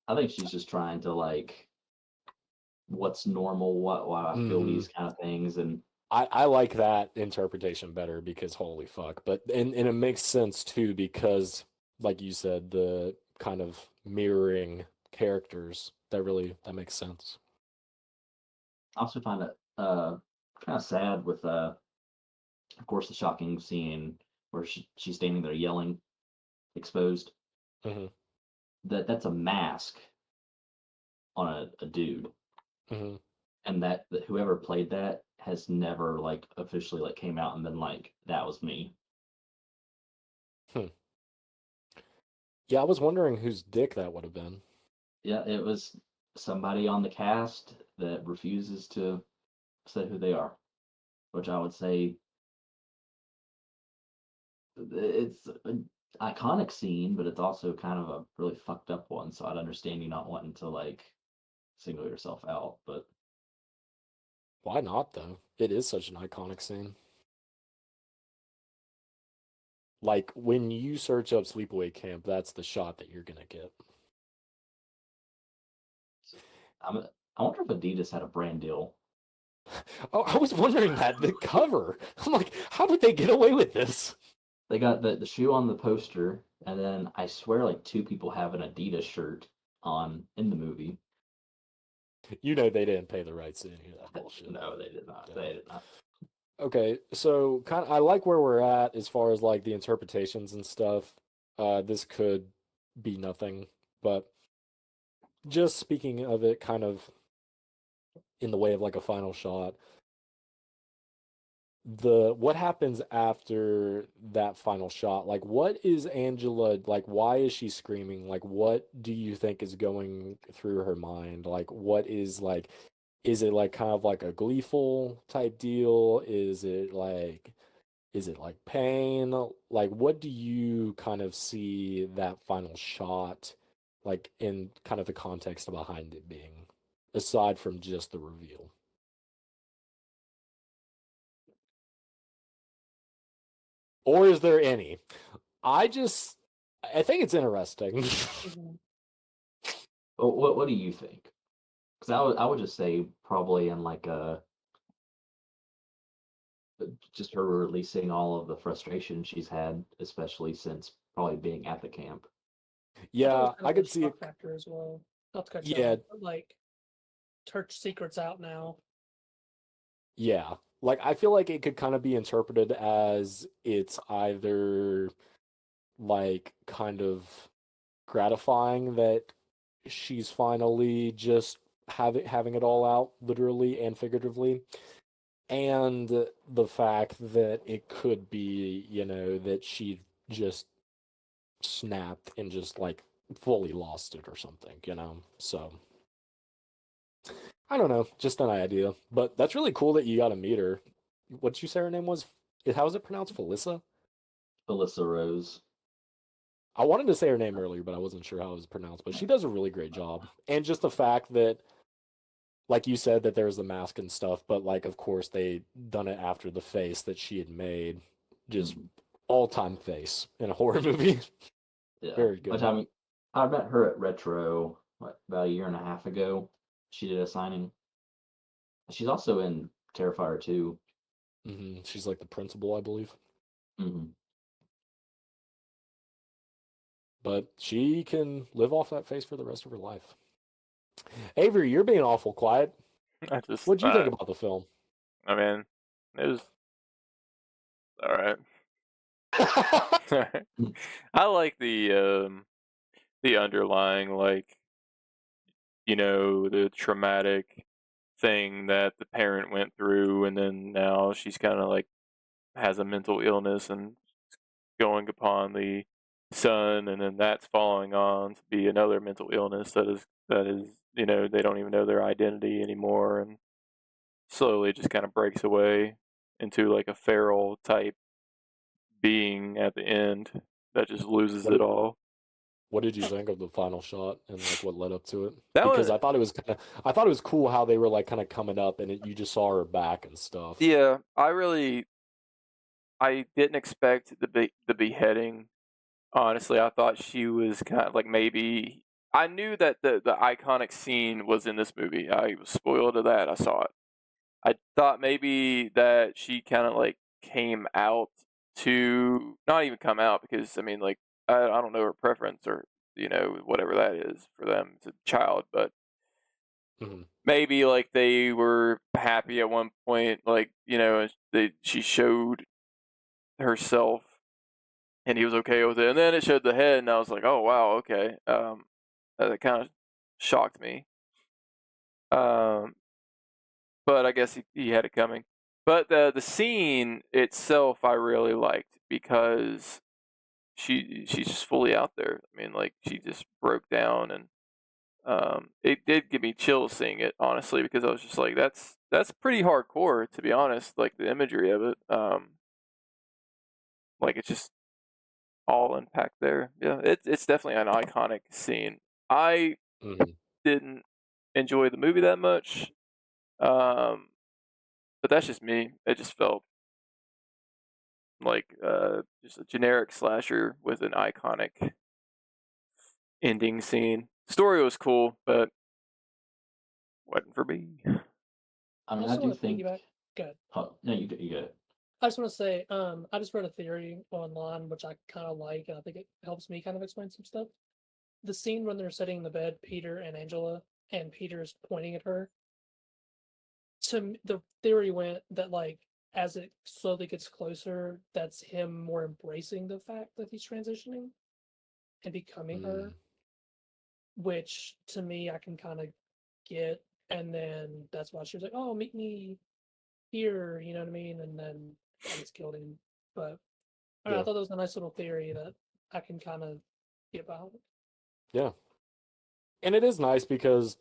I think she's just trying to, like, what's normal, why I feel mhm. these kind of things. And I like that interpretation better because holy fuck. But and it makes sense too because like you said, the kind of mirroring characters, that makes sense. I also find it kind of sad with of course the shocking scene where she's standing there yelling, exposed. Hmm. That's a mask on a dude, Hmm. and that whoever played that has never like officially like came out and been like, that was me. Yeah, I was wondering whose dick that would have been. Yeah, it was somebody on the cast that refuses to say who they are, which I would say it's an iconic scene, but it's also kind of a really fucked up one. So I'd understand you not wanting to like single yourself out, but Why not, though? It is such an iconic scene. Like, when you search up Sleepaway Camp, that's the shot that you're gonna get. I'm, I wonder if Adidas had a brand deal. Oh, I was wondering that, the cover. I'm like, how did they get away with this? They got the shoe on the poster, and then I swear like two people have an Adidas shirt on in the movie. You know they didn't pay the rights to any of that bullshit. No, they did not. Yeah. They did not. Okay, so kind of, I like where we're at as far as like the interpretations and stuff. This could be nothing, but just speaking of it kind of in the way of like a final shot, what happens after that final shot? Like, what is Angela like? Why is she screaming? Like, what do you think is going through her mind? Like, what is like, is it like kind of like a gleeful type deal? Is it like pain? Like, what do you kind of see that final shot like in kind of the context behind it being, aside from just the reveal? Or is there any? I just, I think it's interesting. Mhm. But what do you think? Because I would just say probably in like a just her releasing all of the frustration she's had, especially since probably being at the camp. I thought it Yeah, was kind I of a could see it. shock factor as well. Not to cut you Yeah, off, but like her secret's out now. yeah. Like, I feel like it could kind of be interpreted as it's either like kind of gratifying that she's finally just having it all out, literally and figuratively, and the fact that it could be, that she just snapped and just like fully lost it or something. So I don't know, just an idea. But that's really cool that you got to meet her. What'd you say her name was? How is it pronounced? Felissa? Alyssa Rose. I wanted to say her name earlier, but I wasn't sure how it was pronounced. But she does a really great job. And just the fact that, like you said, that there's the mask and stuff, but like, of course, they done it after the face that she had made. Just all-time face in a horror movie. Yeah. Very Which good. I mean, I met her at Retro about a year and a half ago. She did a signing. She's also in Terrifier 2. She's like the principal, I believe. Hmm. But she can live off that face for the rest of her life. Avery, you're being awful quiet. I just, What'd you think about the film? I mean, it was all right. I like the underlying, like, the traumatic thing that the parent went through, and then now she's kind of like has a mental illness and going upon the son, and then that's following on to be another mental illness that is they don't even know their identity anymore, and slowly just kind of breaks away into like a feral type being at the end that just loses What it did, all. what did you think of the final shot and like what led up to it? That Because was, I thought it was cool how they were like kind of coming up and you just saw her back and stuff. yeah, I didn't expect the beheading. Honestly, I thought she was kind of like maybe I knew that the iconic scene was in this movie. I was spoiled of that. I saw it. I thought maybe that she kind of like came out to not even come out because I mean like I don't know her preference or whatever that is for them. It's a child, but Mhm. maybe like they were happy at one point, like she showed herself and he was okay with it, and then it showed the head, and I was like, oh wow, okay. That kind of shocked me. But I guess he had it coming. But the scene itself I really liked because she's just fully out there. I mean, like she just broke down, and it did give me chills seeing it, honestly, because I was just like, that's pretty hardcore, to be honest. Like the imagery of it, like it's just all unpacked there. Yeah, it's definitely an iconic scene. I Mhm. didn't enjoy the movie that much, but that's just me. It just felt like just a generic slasher with an iconic ending scene. Story was cool, but wasn't for me. I I mean, I also do want to think. piggyback. Good. Oh, no, you get it. I just want to say, I just read a theory online, which I kind of like, and I think it helps me kind of explain some stuff. The scene when they're sitting in the bed, Peter and Angela, and Peter's pointing at her. The theory went that, like, as it slowly gets closer, that's him more embracing the fact that he's transitioning and becoming her, which to me I can kind of get. And then that's why she was like, "Oh, meet me here," you know what I mean? And then I just killed him. But I don't know, I Yeah. thought that was a nice little theory that I can kind of get behind. Yeah. And it is nice because,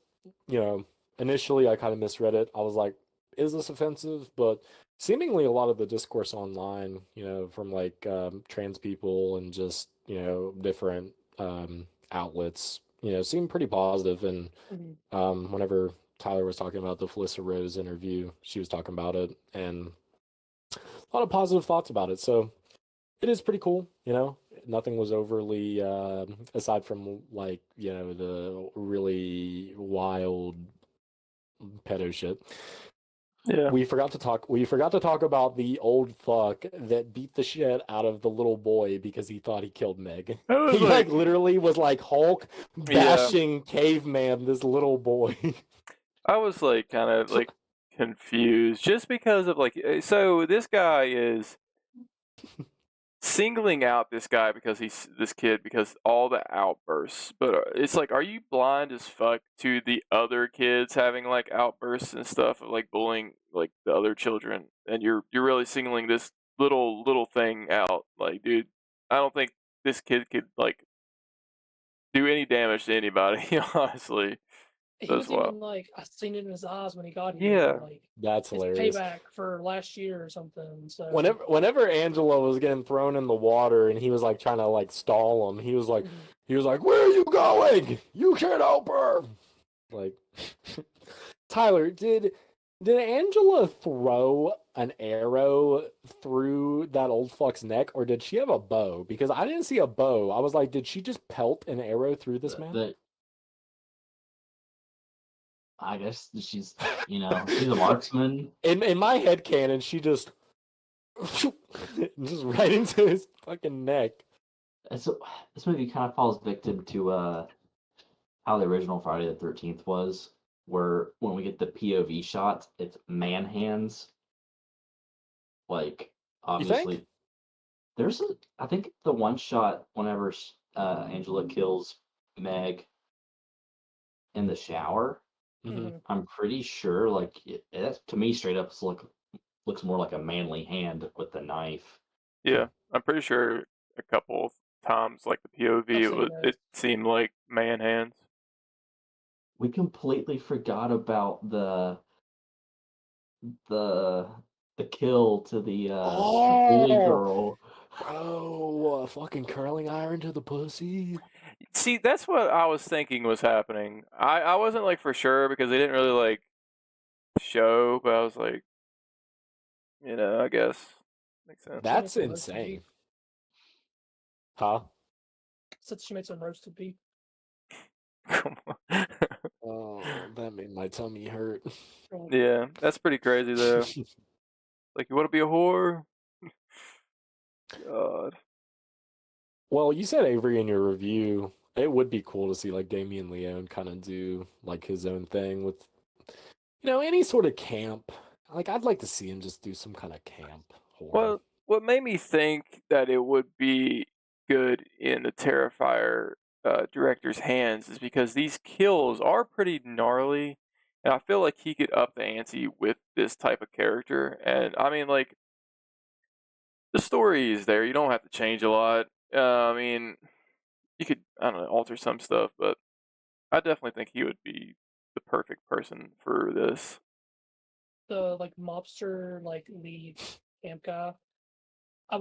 initially I kind of misread it. I was like, is this offensive? But seemingly a lot of the discourse online, from like trans people and just, different outlets, seemed pretty positive. And whenever Tyler was talking about the Felissa Rose interview, she was talking about it and a lot of positive thoughts about it. So it is pretty cool, Nothing was overly, aside from like, the really wild pedo shit. Yeah, We forgot to talk. We forgot to talk about the old fuck that beat the shit out of the little boy because he thought he killed Meg. I was He like, literally was like Hulk yeah, bashing caveman this little boy. I was like kind of like confused just because of like, so this guy is singling out this guy because he's this kid because all the outbursts, but it's like, are you blind as fuck to the other kids having like outbursts and stuff of like bullying like the other children, and you're really singling this little thing out? Like, dude, I don't think this kid could like do any damage to anybody. Honestly, He that's was wild. even like, I seen it in his eyes when he got here. Yeah, Like, That's it's hilarious. payback for last year or something. So Whenever Angela was getting thrown in the water and he was like trying to like stall him, he was like, "Where are you going? You can't help her." Like, Tyler, did Angela throw an arrow through that old fuck's neck, or did she have a bow? Because I didn't see a bow. I was like, did she just pelt an arrow through this man? I guess she's she's a marksman. In my head canon, she just just right into his fucking neck. And so this movie kind of falls victim to how the original Friday the 13th was, where when we get the POV shots, it's man hands. Like, You think? obviously, I think the one shot whenever Angela kills Meg in the shower, Mm-hmm. I'm pretty sure, like, that to me straight up looks more like a manly hand with the knife. yeah, I'm pretty sure a couple of times like the POV I've seen that. it seemed like man hands. We completely forgot about the the kill to the bully Oh, girl. bro, a fucking curling iron to the pussy. See, that's what I was thinking was happening. I wasn't like for sure because they didn't really like show, but I was like, I guess makes sense. she made That's some roasted insane. beef. Huh? Said she made some roasted beef. Come on. Oh, that made my tummy hurt. Yeah, that's pretty crazy though. Like, you want to be a whore? God. Well, you said Avery in your review. It would be cool to see like Damien Leone kind of do like his own thing with, any sort of camp. Like I'd like to see him just do some kind of camp horror. Well, what made me think that it would be good in the Terrifier director's hands is because these kills are pretty gnarly, and I feel like he could up the ante with this type of character. And I mean, like, the story is there. You don't have to change a lot. I mean, you could, I don't know, alter some stuff, but I definitely think he would be the perfect person for this. The like mobster like lead camp guy. I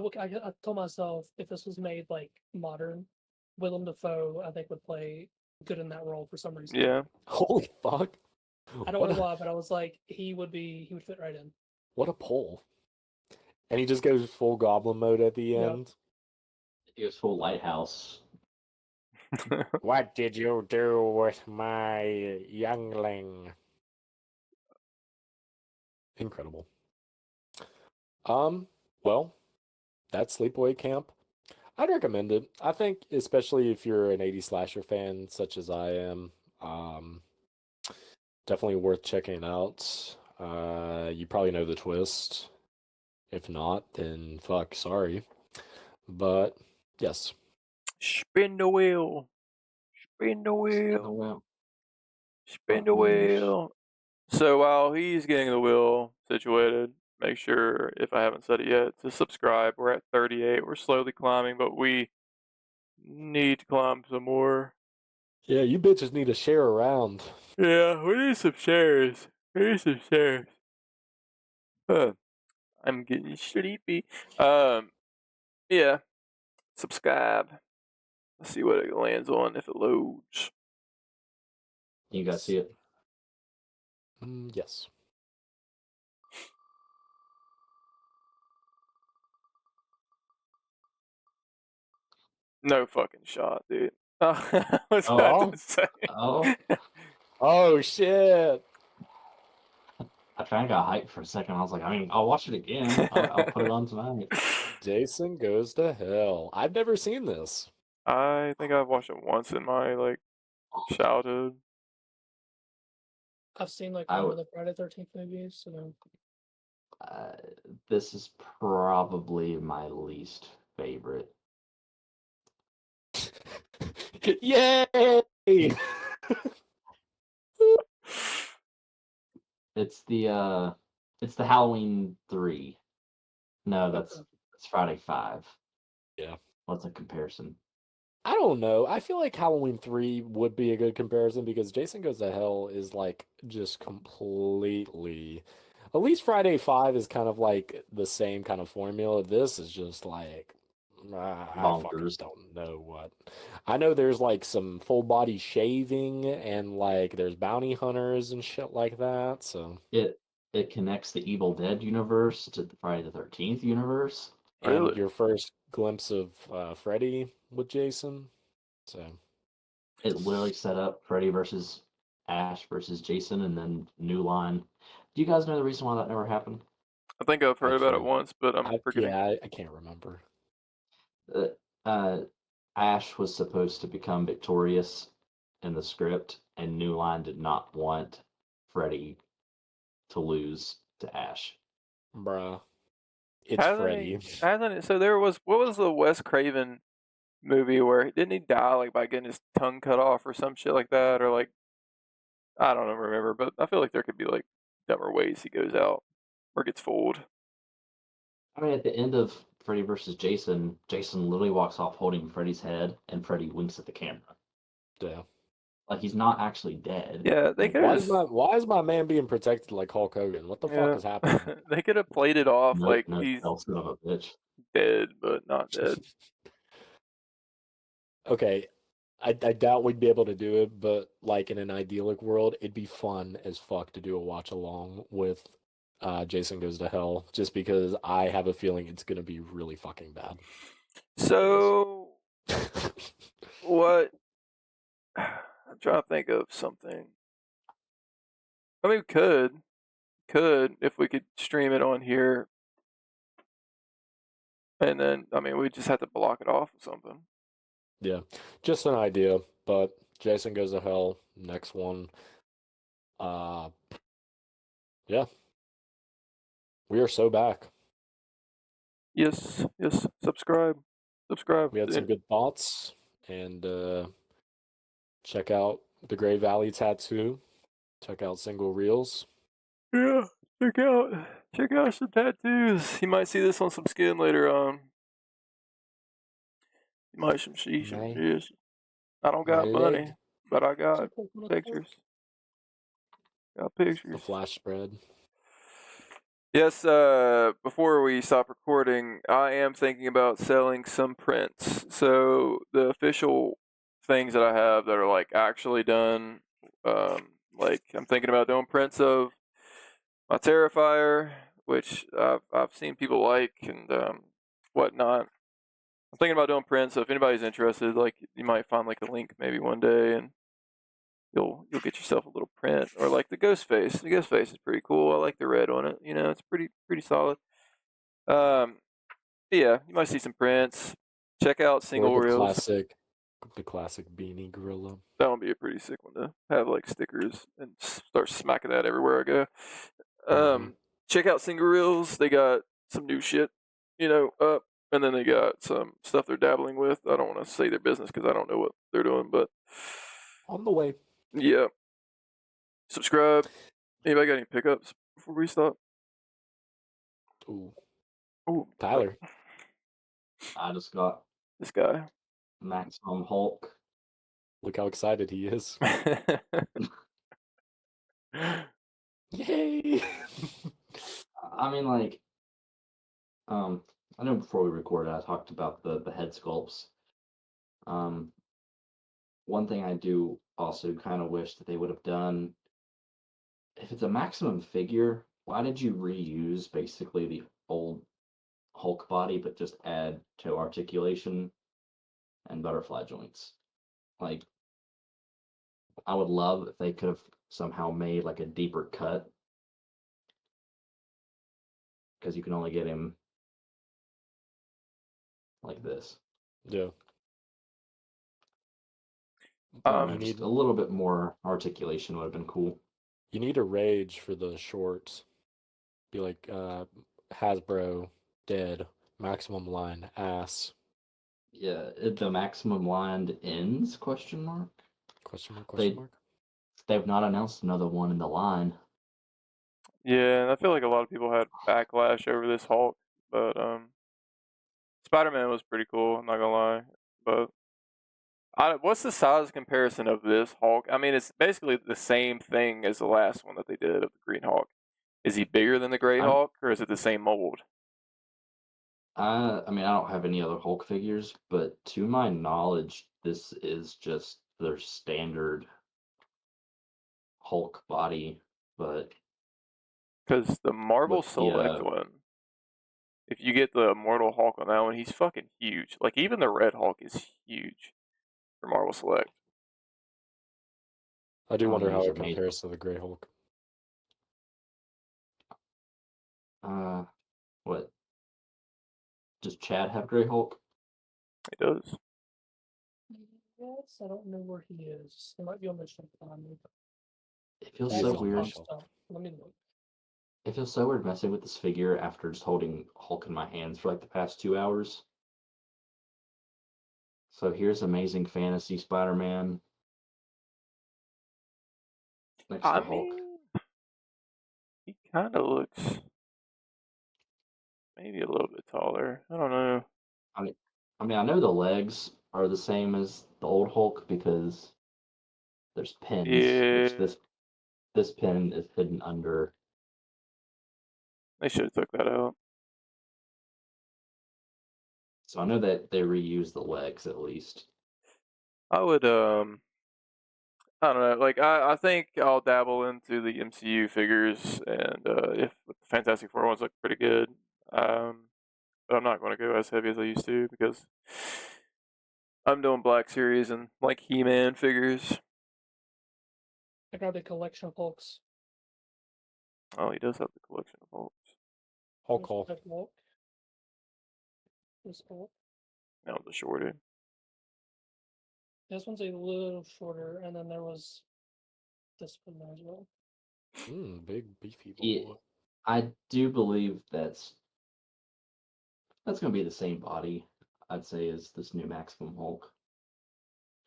told myself if this was made like modern, Willem Dafoe I think would play good in that role for some reason. Yeah. Holy fuck! I don't What know a- why, but I was like he would fit right in. What a pull! And he just goes full goblin mode at the Yep. end. He was full lighthouse. What did you do with my youngling? Incredible. Well, that's Sleepaway Camp. I'd recommend it. I think, especially if you're an 80s slasher fan, such as I am, definitely worth checking out. You probably know the twist. If not, then fuck, sorry. But yes, Spin the wheel. Spin the Spin wheel. the wheel. Spin the wheel. So while he's getting the wheel situated, make sure, if I haven't said it yet, to subscribe. We're at 38. We're slowly climbing, but we need to climb some more. yeah, you bitches need to share around. Yeah, we need some shares. We need some shares. I'm getting sleepy. Yeah. Subscribe. Let's see what it lands on if it loads. You guys see it? Yes. No fucking shot, dude. I was Oh. about to say. Oh, Oh shit! I kind of got hyped for a second. I was like, I mean, I'll watch it again. I'll put it on tonight. Jason Goes to Hell. I've never seen this. I think I've watched it once in my childhood. I've seen like I one would- of the Friday 13th movies, so This is probably my least favorite. Yay! It's the Halloween 3. No, that's Friday 5. Yeah. What's a comparison? I don't know. I feel like Halloween 3 would be a good comparison because Jason Goes to Hell is like just completely. At least Friday 5 is kind of like the same kind of formula. This is just like. I fucking Bonkers. don't know what. I know there's like some full body shaving and like there's bounty hunters and shit like that. So. It connects the Evil Dead universe to the Friday the 13th universe. And Really? your first glimpse of Freddy with Jason. So. It literally set up Freddy versus Ash versus Jason, and then New Line. Do you guys know the reason why that never happened? I think I've heard about it can't- once, but I'm forgetting. Yeah, I can't remember. Ash was supposed to become victorious in the script, and New Line did not want Freddy to lose to Ash. Bruh. It's Hasn't Freddy. Hasn't it? So what was the Wes Craven movie where didn't he die like by getting his tongue cut off or some shit like that, or like I don't remember, but I feel like there could be like dumber ways he goes out or gets fooled. I mean, at the end of Freddy versus Jason, Jason literally walks off holding Freddy's head, and Freddy winks at the camera. Yeah. Like he's not actually dead. Yeah, they Like, could have. Why is my man being protected like Hulk Hogan? What the fuck is happening? They could have played it off like no, he's son of a bitch. dead, but not dead. Okay, I doubt we'd be able to do it, but like in an idyllic world, it'd be fun as fuck to do a watch along with Jason Goes to Hell, just because I have a feeling it's gonna be really fucking bad. So what? I'm trying to think of something. I mean, we could if we could stream it on here, and then I mean we just have to block it off or something. Yeah, just an idea. But Jason Goes to Hell, next one. Yeah, we are so back. Yes. Subscribe. We had some good thoughts, and check out the Gray Valley Tattoo. Check out Single Reels. Yeah, check out some tattoos. You might see this on some skin later on. You might see some My yes. I don't my got leg. money, but I got pictures. Got The pictures. flash spread. Yes, before we stop recording, I am thinking about selling some prints. So the official things that I have that are like actually done, like I'm thinking about doing prints of my Terrifier, which I've seen people like and whatnot. I'm thinking about doing prints, so if anybody's interested, like you might find like a link maybe one day and you'll get yourself a little print, or like the ghost face. The ghost face is pretty cool. I like the red on it. You know, it's pretty solid. Um, yeah, you might see some prints. Check out Or single the reels. classic beanie gorilla. That would be a pretty sick one to have like stickers and start smacking that everywhere I go. Check out single reels. They got some new shit, up, and then they got some stuff they're dabbling with. I don't want to say their business because I don't know what they're doing, but On the way. yeah. Subscribe. Anybody got any pickups before we stop? Ooh, Ooh, Tyler. I just got this guy. Maximum Hulk. Look how excited he is. Yay! I mean, like, I know before we recorded, I talked about the head sculpts. One thing I do also kind of wish that they would have done, if it's a maximum figure, why did you reuse basically the old Hulk body, but just add toe articulation and butterfly joints? Like, I would love if they could have somehow made like a deeper cut, because you can only get him like this. Yeah. Um, Just a little bit more articulation would have been cool. You need a rage for the shorts. Be like Hasbro, dead, maximum line, ass. Yeah, the maximum line ends? Question mark. Question mark, They question mark? they've not announced another one in the line. yeah, and I feel like a lot of people had backlash over this Hulk, but Spider-Man was pretty cool. I'm not gonna lie, but what's the size comparison of this Hulk? I mean, it's basically the same thing as the last one that they did of the Green Hulk. Is he bigger than the Gray I'm Hulk, or is it the same mold? I mean, I don't have any other Hulk figures, but to my knowledge, this is just their standard Hulk body, but Because the Marvel with Select one, if you get the Immortal Hulk on that one, he's fucking huge. Like even the Red Hulk is huge for Marvel Select. I do wonder how these it are made. compares to the Grey Hulk. What? Does Chad have Grey Hulk? He does. Yes, I don't know where he is. He might be on the shelf behind me. It feels He's so on the weird. shelf. Let me look. It feels so weird messing with this figure after just holding Hulk in my hands for like the past 2 hours. So here's Amazing Fantasy Spider-Man next to I Hulk. mean, he kind of looks maybe a little bit taller. I don't know. I mean, I know the legs are the same as the old Hulk because there's pins, which Yeah, this pin is hidden under. they should have took that out. So I know that they reuse the legs at least. I would I don't know. Like I think I'll dabble into the MCU figures, and if the Fantastic Four ones look pretty good, but I'm not going to go as heavy as I used to because I'm doing Black Series and like He-Man figures. I got a collection of Hulks. Oh, he does have the collection of Hulks. Hulk Hulk. There's Hulk. There's Hulk. That was a shorty. This one's a little shorter, and then there was this one there as well. Big beefy boy. Yeah, I do believe that's going to be the same body, I'd say, as this new Maximum Hulk,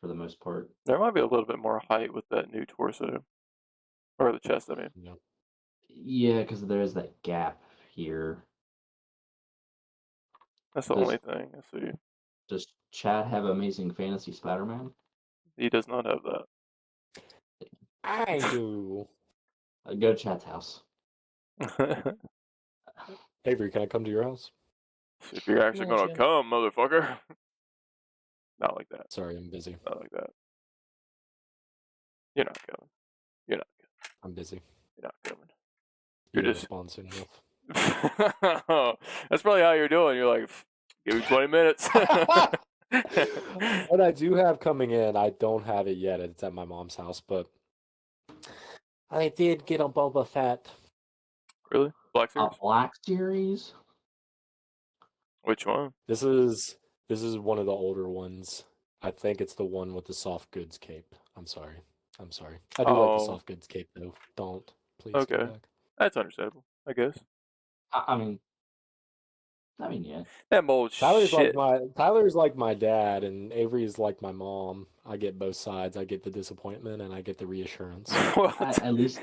for the most part. There might be a little bit more height with that new torso. Or the chest, I mean. Yeah. Yeah, because there's that gap here. That's the only thing I see. Does Chad have Amazing Fantasy Spider-Man? He does not have that. I do. Go to Chad's house. Avery, can I come to your house? If you're actually I'll let gonna you in. come, motherfucker. Not like that. Sorry, I'm busy. Not like that. You're not coming. You're not coming. I'm busy. You're not coming. You You're don't just. respond soon enough. That's probably how you're doing. You're like, give me 20 minutes. What I do have coming in, I don't have it yet. It's at my mom's house, but I did get a Boba Fett. Really? Black A Series? Black Series? Which one? This is one of the older ones. I think it's the one with the soft goods cape. I'm sorry. I do like the soft goods cape though. Don't please Okay. go back. That's understandable, I guess. I mean, yeah. That mold Tyler's shit. Tyler's like my dad, and Avery's like my mom. I get both sides. I get the disappointment, and I get the reassurance. At least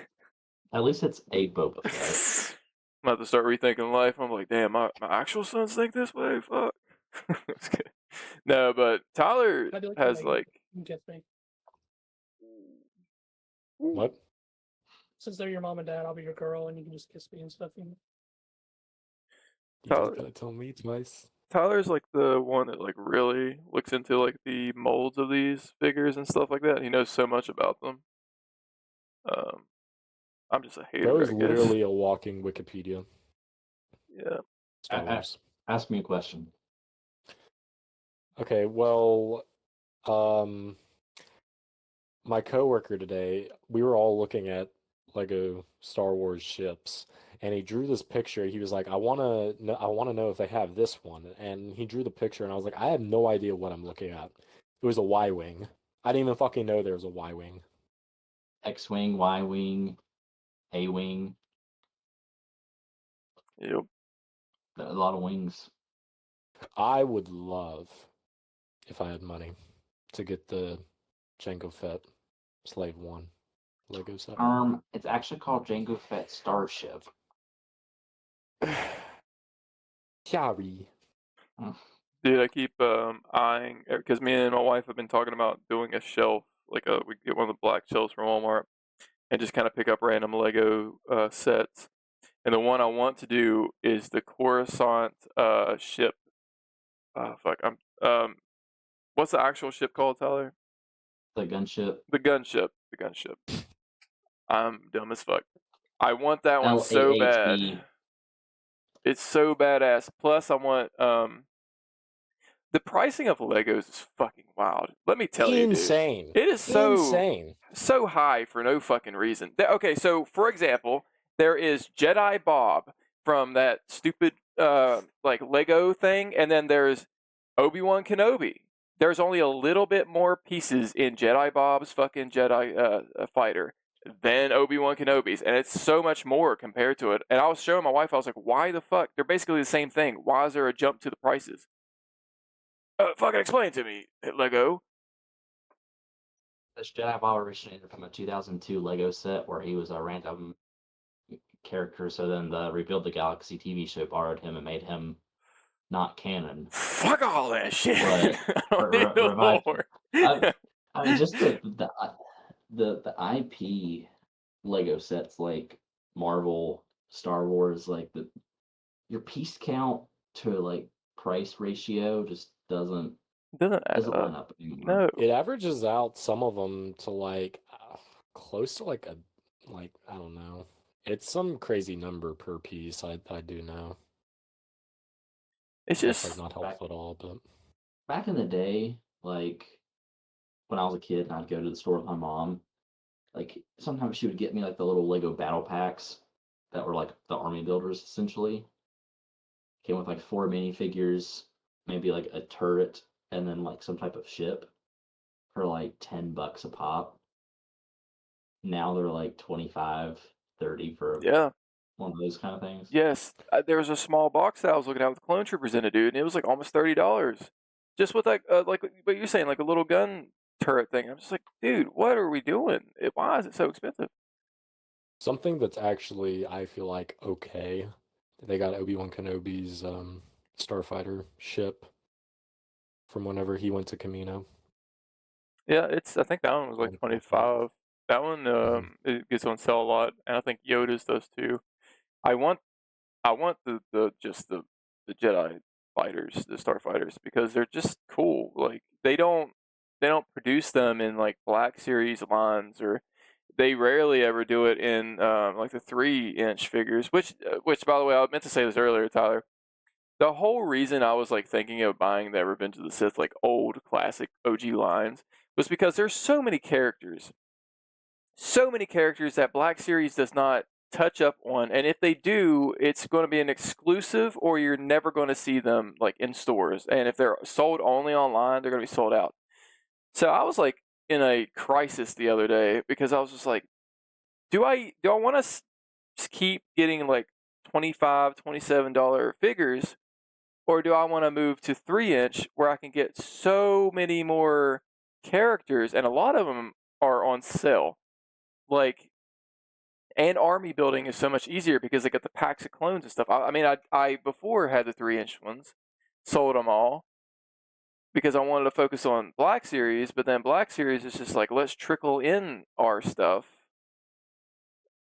it's a Boba Fett. I'm about to start rethinking life. I'm like, damn, my actual sons think this way? Fuck. That's good. No, but Tyler I'd be like, has "Hey, like. you can kiss me. What? Since they're your mom and dad, I'll be your girl, and you can just kiss me and stuff. You Tyler- just gotta tell me twice. Tyler's like the one that like really looks into like the molds of these figures and stuff like that. He knows so much about them. I'm just a hater. Bro is I guess. literally a walking Wikipedia. Yeah. Star Wars. Ask me a question. Okay, well, my coworker today, we were all looking at Lego Star Wars ships, and he drew this picture. He was like, I want to know if they have this one." And he drew the picture, and I was like, I have no idea what I'm looking at. It was a Y-wing. I didn't even fucking know there was a Y-wing. X-wing, Y-wing, A-wing. Yep. A lot of wings. I would love, if I had money, to get the Jango Fett Slave 1 Lego set. It's actually called Jango Fett Starship. Sorry. Dude, I keep eyeing because me and my wife have been talking about doing a shelf, like we get one of the black shelves from Walmart, and just kind of pick up random Lego sets. And the one I want to do is the Coruscant ship. What's the actual ship called, Tyler? The gunship. The gunship. The gunship. I'm dumb as fuck. I want that one so bad. It's so badass. Plus, I want the pricing of Legos is fucking wild. Let me tell you, Insane. dude. It is so insane. So high for no fucking reason. Okay, so for example, there is Jedi Bob from that stupid like Lego thing, and then there's Obi-Wan Kenobi. There's only a little bit more pieces in Jedi Bob's fucking Jedi fighter than Obi-Wan Kenobi's, and it's so much more compared to it. And I was showing my wife, I was like, why the fuck? They're basically the same thing. Why is there a jump to the prices? Fucking explain it to me, Lego. This Jedi Bob originated from a 2002 Lego set where he was a random character, so then the Rebuild the Galaxy TV show borrowed him and made him not canon. Fuck all that shit. I mean, just the IP Lego sets like Marvel, Star Wars, like your piece count to like price ratio just doesn't line up anymore. No, it averages out some of them to like close to like I don't know. It's some crazy number per piece. I do know. It's That's just like not helpful at all. But back in the day, like when I was a kid and I'd go to the store with my mom, like sometimes she would get me like the little Lego battle packs that were like the army builders essentially. Came with like 4 minifigures, maybe like a turret, and then like some type of ship. for like $10 a pop. Now they're like 25, 30 for Yeah. one of those kind of things. Yes. There was a small box that I was looking at with Clone Troopers in it, dude, and it was like almost $30. Just with like what you're saying, like a little gun turret thing. I'm just like, dude, what are we doing? Why is it so expensive? Something that's actually, I feel like, okay. They got Obi-Wan Kenobi's starfighter ship from whenever he went to Camino. Yeah, I think that one was like On 25. That one it gets on sale a lot, and I think Yoda's does too. I want the just the Jedi fighters, the starfighters, because they're just cool. Like they don't produce them in like Black Series lines, or they rarely ever do it in like the 3-inch figures. Which by the way, I meant to say this earlier, Tyler. The whole reason I was like thinking of buying that Revenge of the Sith like old classic OG lines was because there's so many characters that Black Series does not touch up on, and if they do, it's going to be an exclusive, or you're never going to see them like in stores. And if they're sold only online, they're going to be sold out. So I was like in a crisis the other day because I was just like, do I want to keep getting like $25, $27 figures, or do I want to move to 3-inch where I can get so many more characters, and a lot of them are on sale. Like, and army building is so much easier because they got the packs of clones and stuff. I mean, I before had the 3-inch ones, sold them all because I wanted to focus on Black Series, but then Black Series is just like, let's trickle in our stuff.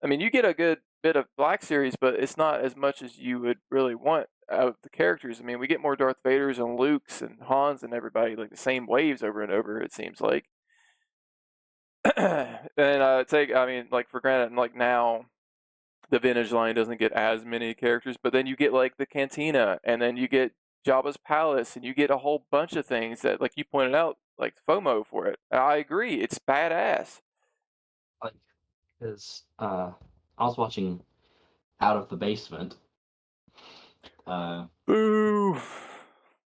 I mean, you get a good bit of Black Series, but it's not as much as you would really want out of the characters. I mean, we get more Darth Vaders and Lukes and Hans and everybody, like the same waves over and over, it seems like. And I mean, like for granted, like now, the vintage line doesn't get as many characters, but then you get like the Cantina, and then you get Jabba's Palace, and you get a whole bunch of things that, like you pointed out, like FOMO for it. And I agree, it's badass. Like, because I was watching Out of the Basement. Ooh,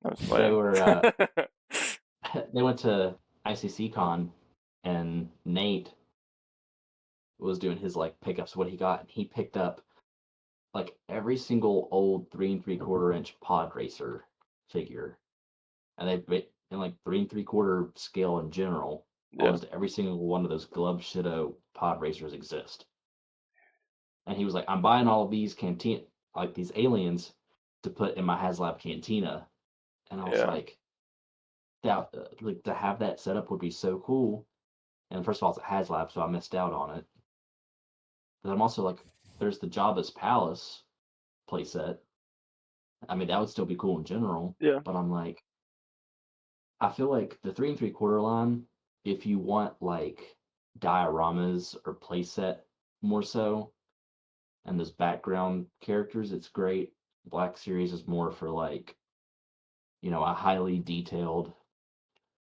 I was They playing. were they went to ICC Con, and Nate was doing his like pickups, what he got, and he picked up like every single old 3 3/4 inch pod racer figure, and they in like 3 3/4 scale in general. Yeah. Almost every single one of those Glub Shido pod racers exist. And he was like, I'm buying all of these cantina, like these aliens, to put in my HasLab cantina. And I was Yeah. like, that like to have that set up would be so cool. And first of all, it's a HasLab, so I missed out on it. But I'm also like, there's the Jabba's Palace playset. I mean, that would still be cool in general. Yeah. But I'm like, I feel like the 3 3/4 line, if you want like dioramas or playset more so, and those background characters, it's great. Black Series is more for like, a highly detailed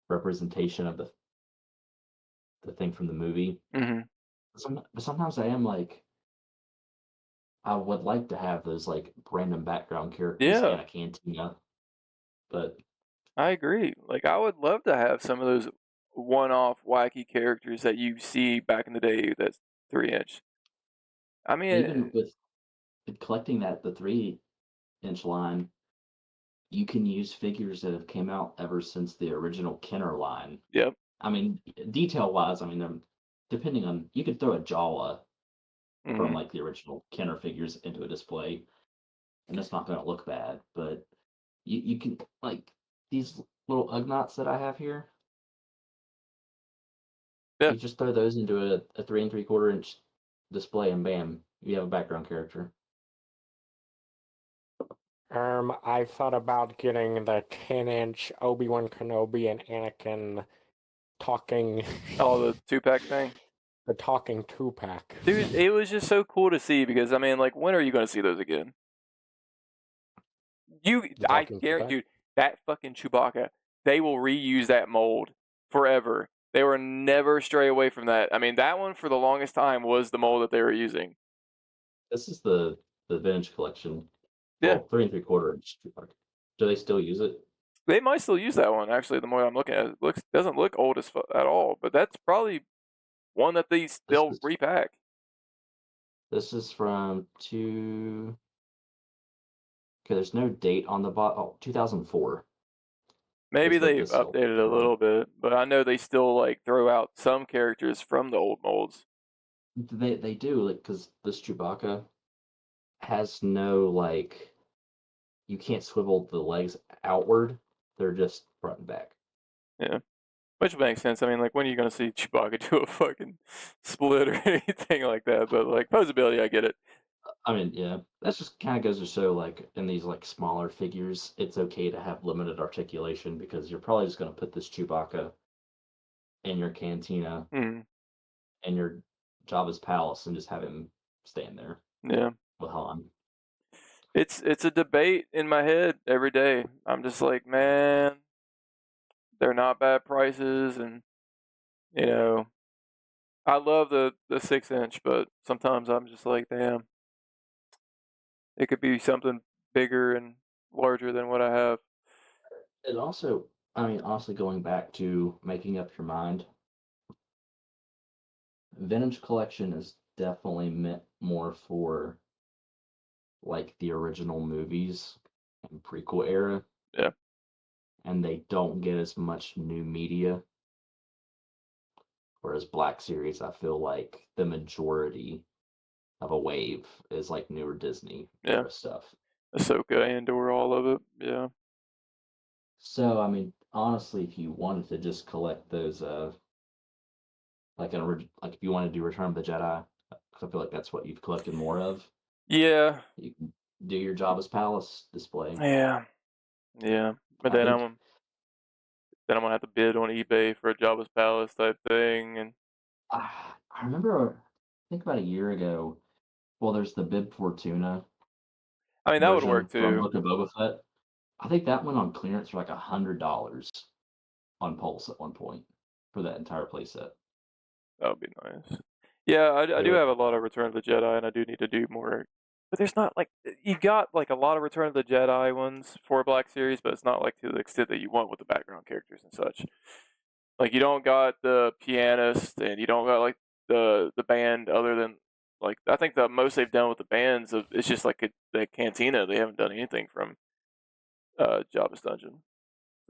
representation of the thing from the movie. Mm-hmm. But sometimes I am like, I would like to have those like random background characters Yeah. in a cantina, but I agree. Like, I would love to have some of those one-off wacky characters that you see back in the day that's 3-inch. I mean, even with collecting the 3 inch line, you can use figures that have came out ever since the original Kenner line. yep. I mean, detail wise, I mean, depending on, you could throw a Jawa from Mm-hmm. like the original Kenner figures into a display, and it's not going to look bad. But you can, like, these little Ugnaughts that I have here. Yeah. You just throw those into a 3 3/4 inch display, and bam, you have a background character. I thought about getting the 10-inch Obi-Wan Kenobi and Anakin talking, Oh, the 2-pack thing. the talking 2-pack. Dude, it was just so cool to see because, I mean, like, when are you going to see those again? I talking guarantee, 2-pack? dude, that fucking Chewbacca, they will reuse that mold forever. They were never stray away from that. I mean, that one for the longest time was the mold that they were using. This is the vintage collection. Yeah. Well, 3 3/4 inch. Do they still use it? They might still use that one, actually, the more I'm looking at it. Doesn't look old as at all, but that's probably one that they'll repack. This is from two. Okay, there's no date on the bot. Oh, 2004. Maybe is what they've this is updated a from. little bit, but I know they still like throw out some characters from the old molds. They do, like, because this Chewbacca has no, like, you can't swivel the legs outward. They're just front and back. Yeah. Which makes sense. I mean, like, when are you going to see Chewbacca do a fucking split or anything like that? But, like, posability, I get it. I mean, yeah, that just kind of goes to show, like, in these, like, smaller figures, it's okay to have limited articulation because you're probably just going to put this Chewbacca in your cantina Mm, in your Jabba's palace and just have him stand there yeah. with Han. It's a debate in my head every day. I'm just like, man, they're not bad prices, and you know, I love the 6-inch, but sometimes I'm just like, damn, it could be something bigger and larger than what I have. It also, I mean, honestly, going back to making up your mind, vintage collection is definitely meant more for like the original movies and prequel era, Yeah. and they don't get as much new media. Whereas Black Series, I feel like the majority of a wave is like newer Disney Yeah. era stuff. Ahsoka, Andor, all of it. Yeah. So, I mean, honestly, if you wanted to just collect those, like like if you want to do Return of the Jedi, because I feel like that's what you've collected more of, Yeah. you can do your Jabba's Palace display. Yeah. Yeah. But I then think I'm gonna have to bid on eBay for a Jabba's Palace type thing, and I remember, I think about a year ago. Well, there's the Bib Fortuna I mean that would version work from too. Book of Boba Fett. I think that went on clearance for like $100 on Pulse at one point for that entire playset. That would be nice. Yeah, I They do look, have a lot of Return of the Jedi, and I do need to do more. But there's not like you got like a lot of Return of the Jedi ones for Black Series, but it's not like to the extent that you want with the background characters and such. Like you don't got the pianist, and you don't got like the band. Other than like I think the most they've done with the bands of it's just like the cantina. They haven't done anything from Jabba's dungeon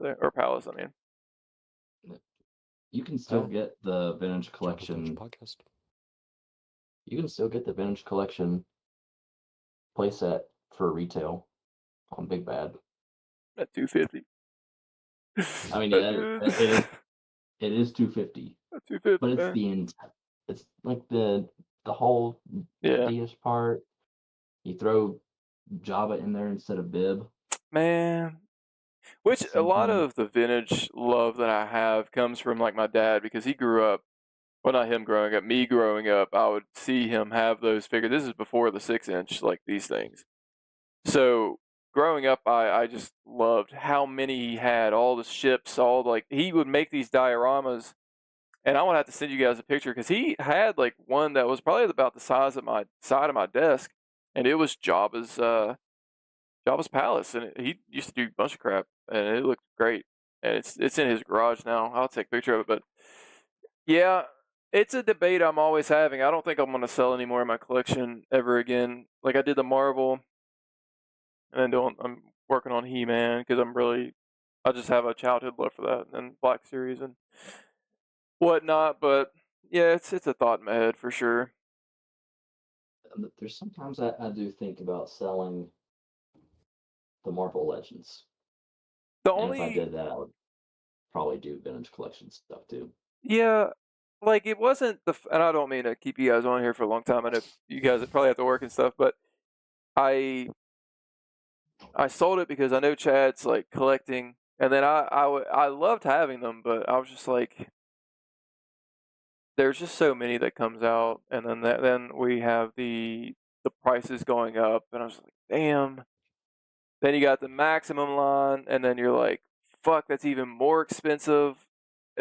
or palace. I mean, you can still Oh, get the vintage Jabba's Dungeon collection. podcast. You can still get the vintage collection playset for retail on Big Bad. at 250. I mean, At yeah, it is 250, 250, but it's man. the it's like the whole Yeah, deish part. You throw Java in there instead of Bib man. at Which the a same lot time. of the vintage love that I have comes from like my dad because he grew up. Well, not him growing up, me growing up. I would see him have those figures. This is before the 6-inch, like these things. So growing up, I just loved how many he had, all the ships, all like he would make these dioramas, and I would have to send you guys a picture because he had like one that was probably about the size of my side of my desk, and it was Jabba's palace, and he used to do a bunch of crap, and it looked great. And it's in his garage now. I'll take a picture of it, but yeah, it's a debate I'm always having. I don't think I'm gonna sell any more of my collection ever again. Like I did the Marvel, and then I'm working on He-Man because I just have a childhood love for that, and Black Series and whatnot. But yeah, it's a thought in my head for sure. There's sometimes I do think about selling the Marvel Legends, The and if I only did that, I would probably do vintage collection stuff too. Yeah, like it wasn't and I don't mean to keep you guys on here for a long time. I know you guys probably have to work and stuff, but I I sold it because I know Chad's like collecting, and then I loved having them, but I was just like, there's just so many that comes out, and then we have the prices going up, and I was like, damn. Then you got the maximum line, and then you're like, fuck, that's even more expensive,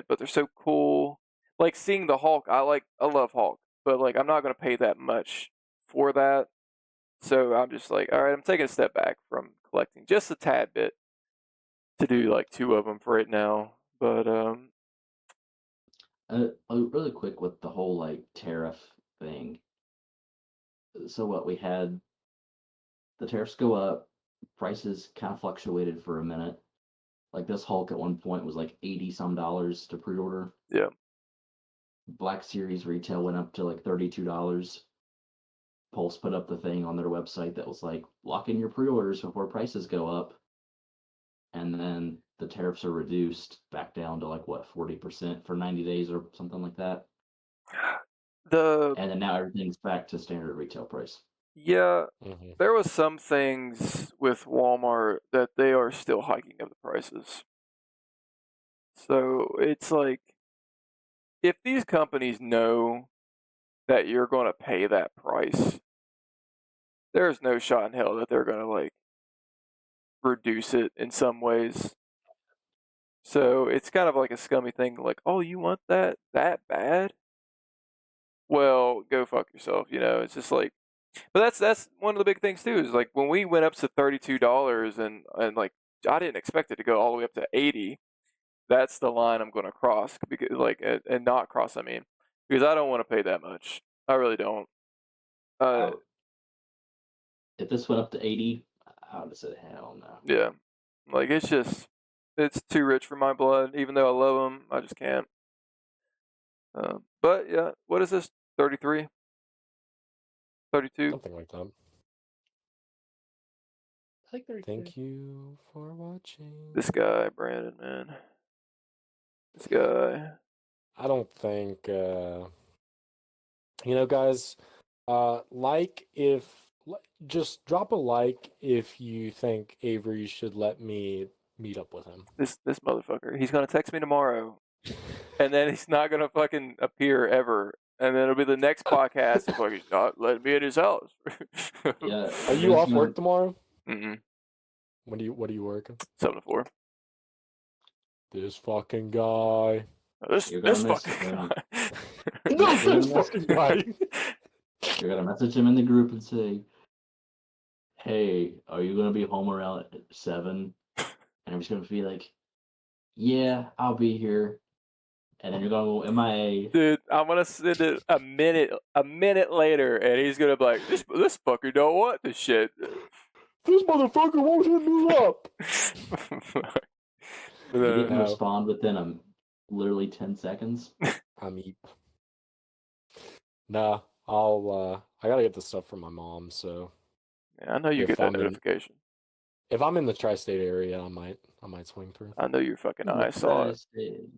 but they're so cool. Like seeing the Hulk, I love Hulk, but like I'm not gonna pay that much for that. So I'm just like, all right, I'm taking a step back from collecting just a tad bit. to do like 2 of them for right now. But Really quick with the whole like tariff thing. So what we had, the tariffs go up, prices kind of fluctuated for a minute. Like this Hulk at one point was like $80 to pre-order. Yeah. Black Series retail went up to like $32. Pulse put up the thing on their website that was like, lock in your pre-orders before prices go up. And then the tariffs are reduced back down to like what, 40% for 90 days or something like that. And then now everything's back to standard retail price. Yeah, Mhm. there was some things with Walmart that they are still hiking up the prices. So it's like, if these companies know that you're going to pay that price, there's no shot in hell that they're going to like reduce it in some ways. So it's kind of like a scummy thing, like, oh, you want that bad? Well, go fuck yourself, you know. It's just like, but that's one of the big things too. Is like when we went up to $32 and like I didn't expect it to go all the way up to 80. That's the line I'm going to cross because like and not cross. I mean, because I don't want to pay that much. I really don't. If this went up to 80, I would have said hell no. Yeah, like it's too rich for my blood. Even though I love them, I just can't. But yeah, what is this? 33? 32? Something like that. I think 32. Thank you for watching. This guy, Brandon, man. This guy. I don't think, guys, just drop a like if you think Avery should let me meet up with him. This motherfucker. He's gonna text me tomorrow, and then he's not gonna fucking appear ever. And then it'll be the next podcast. He's fucking not letting me in his house. Yeah. Are you off work tomorrow? Mm-mm. What are you working? 7 to 4. This fucking guy. This fucking guy. No, this fucking guy. You're gonna message him in the group and say, "Hey, are you gonna be home around 7?" And I'm just gonna be like, "Yeah, I'll be here." And then you're gonna go MIA. Dude, I'm gonna send it a minute later, and he's gonna be like, "This fucker don't want this shit." This motherfucker won't hit me up. You didn't No. respond within literally 10 seconds. I'm eep. Nah, I gotta get the stuff from my mom, so Yeah, I know you If get that I'm in- notification. if I'm in the tri-state area, I might swing through. I know your fucking eyes saw it. it.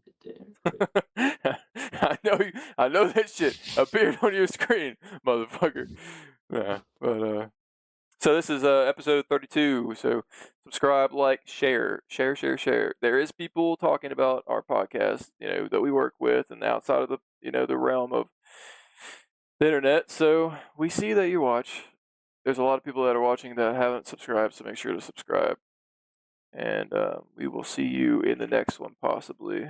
I know that shit appeared on your screen, motherfucker. Yeah, but so this is episode 32. So subscribe, like, share. There is people talking about our podcast, that we work with, and outside of the the realm of the internet. So we see that you watch. There's a lot of people that are watching that haven't subscribed, so make sure to subscribe. And we will see you in the next one, possibly.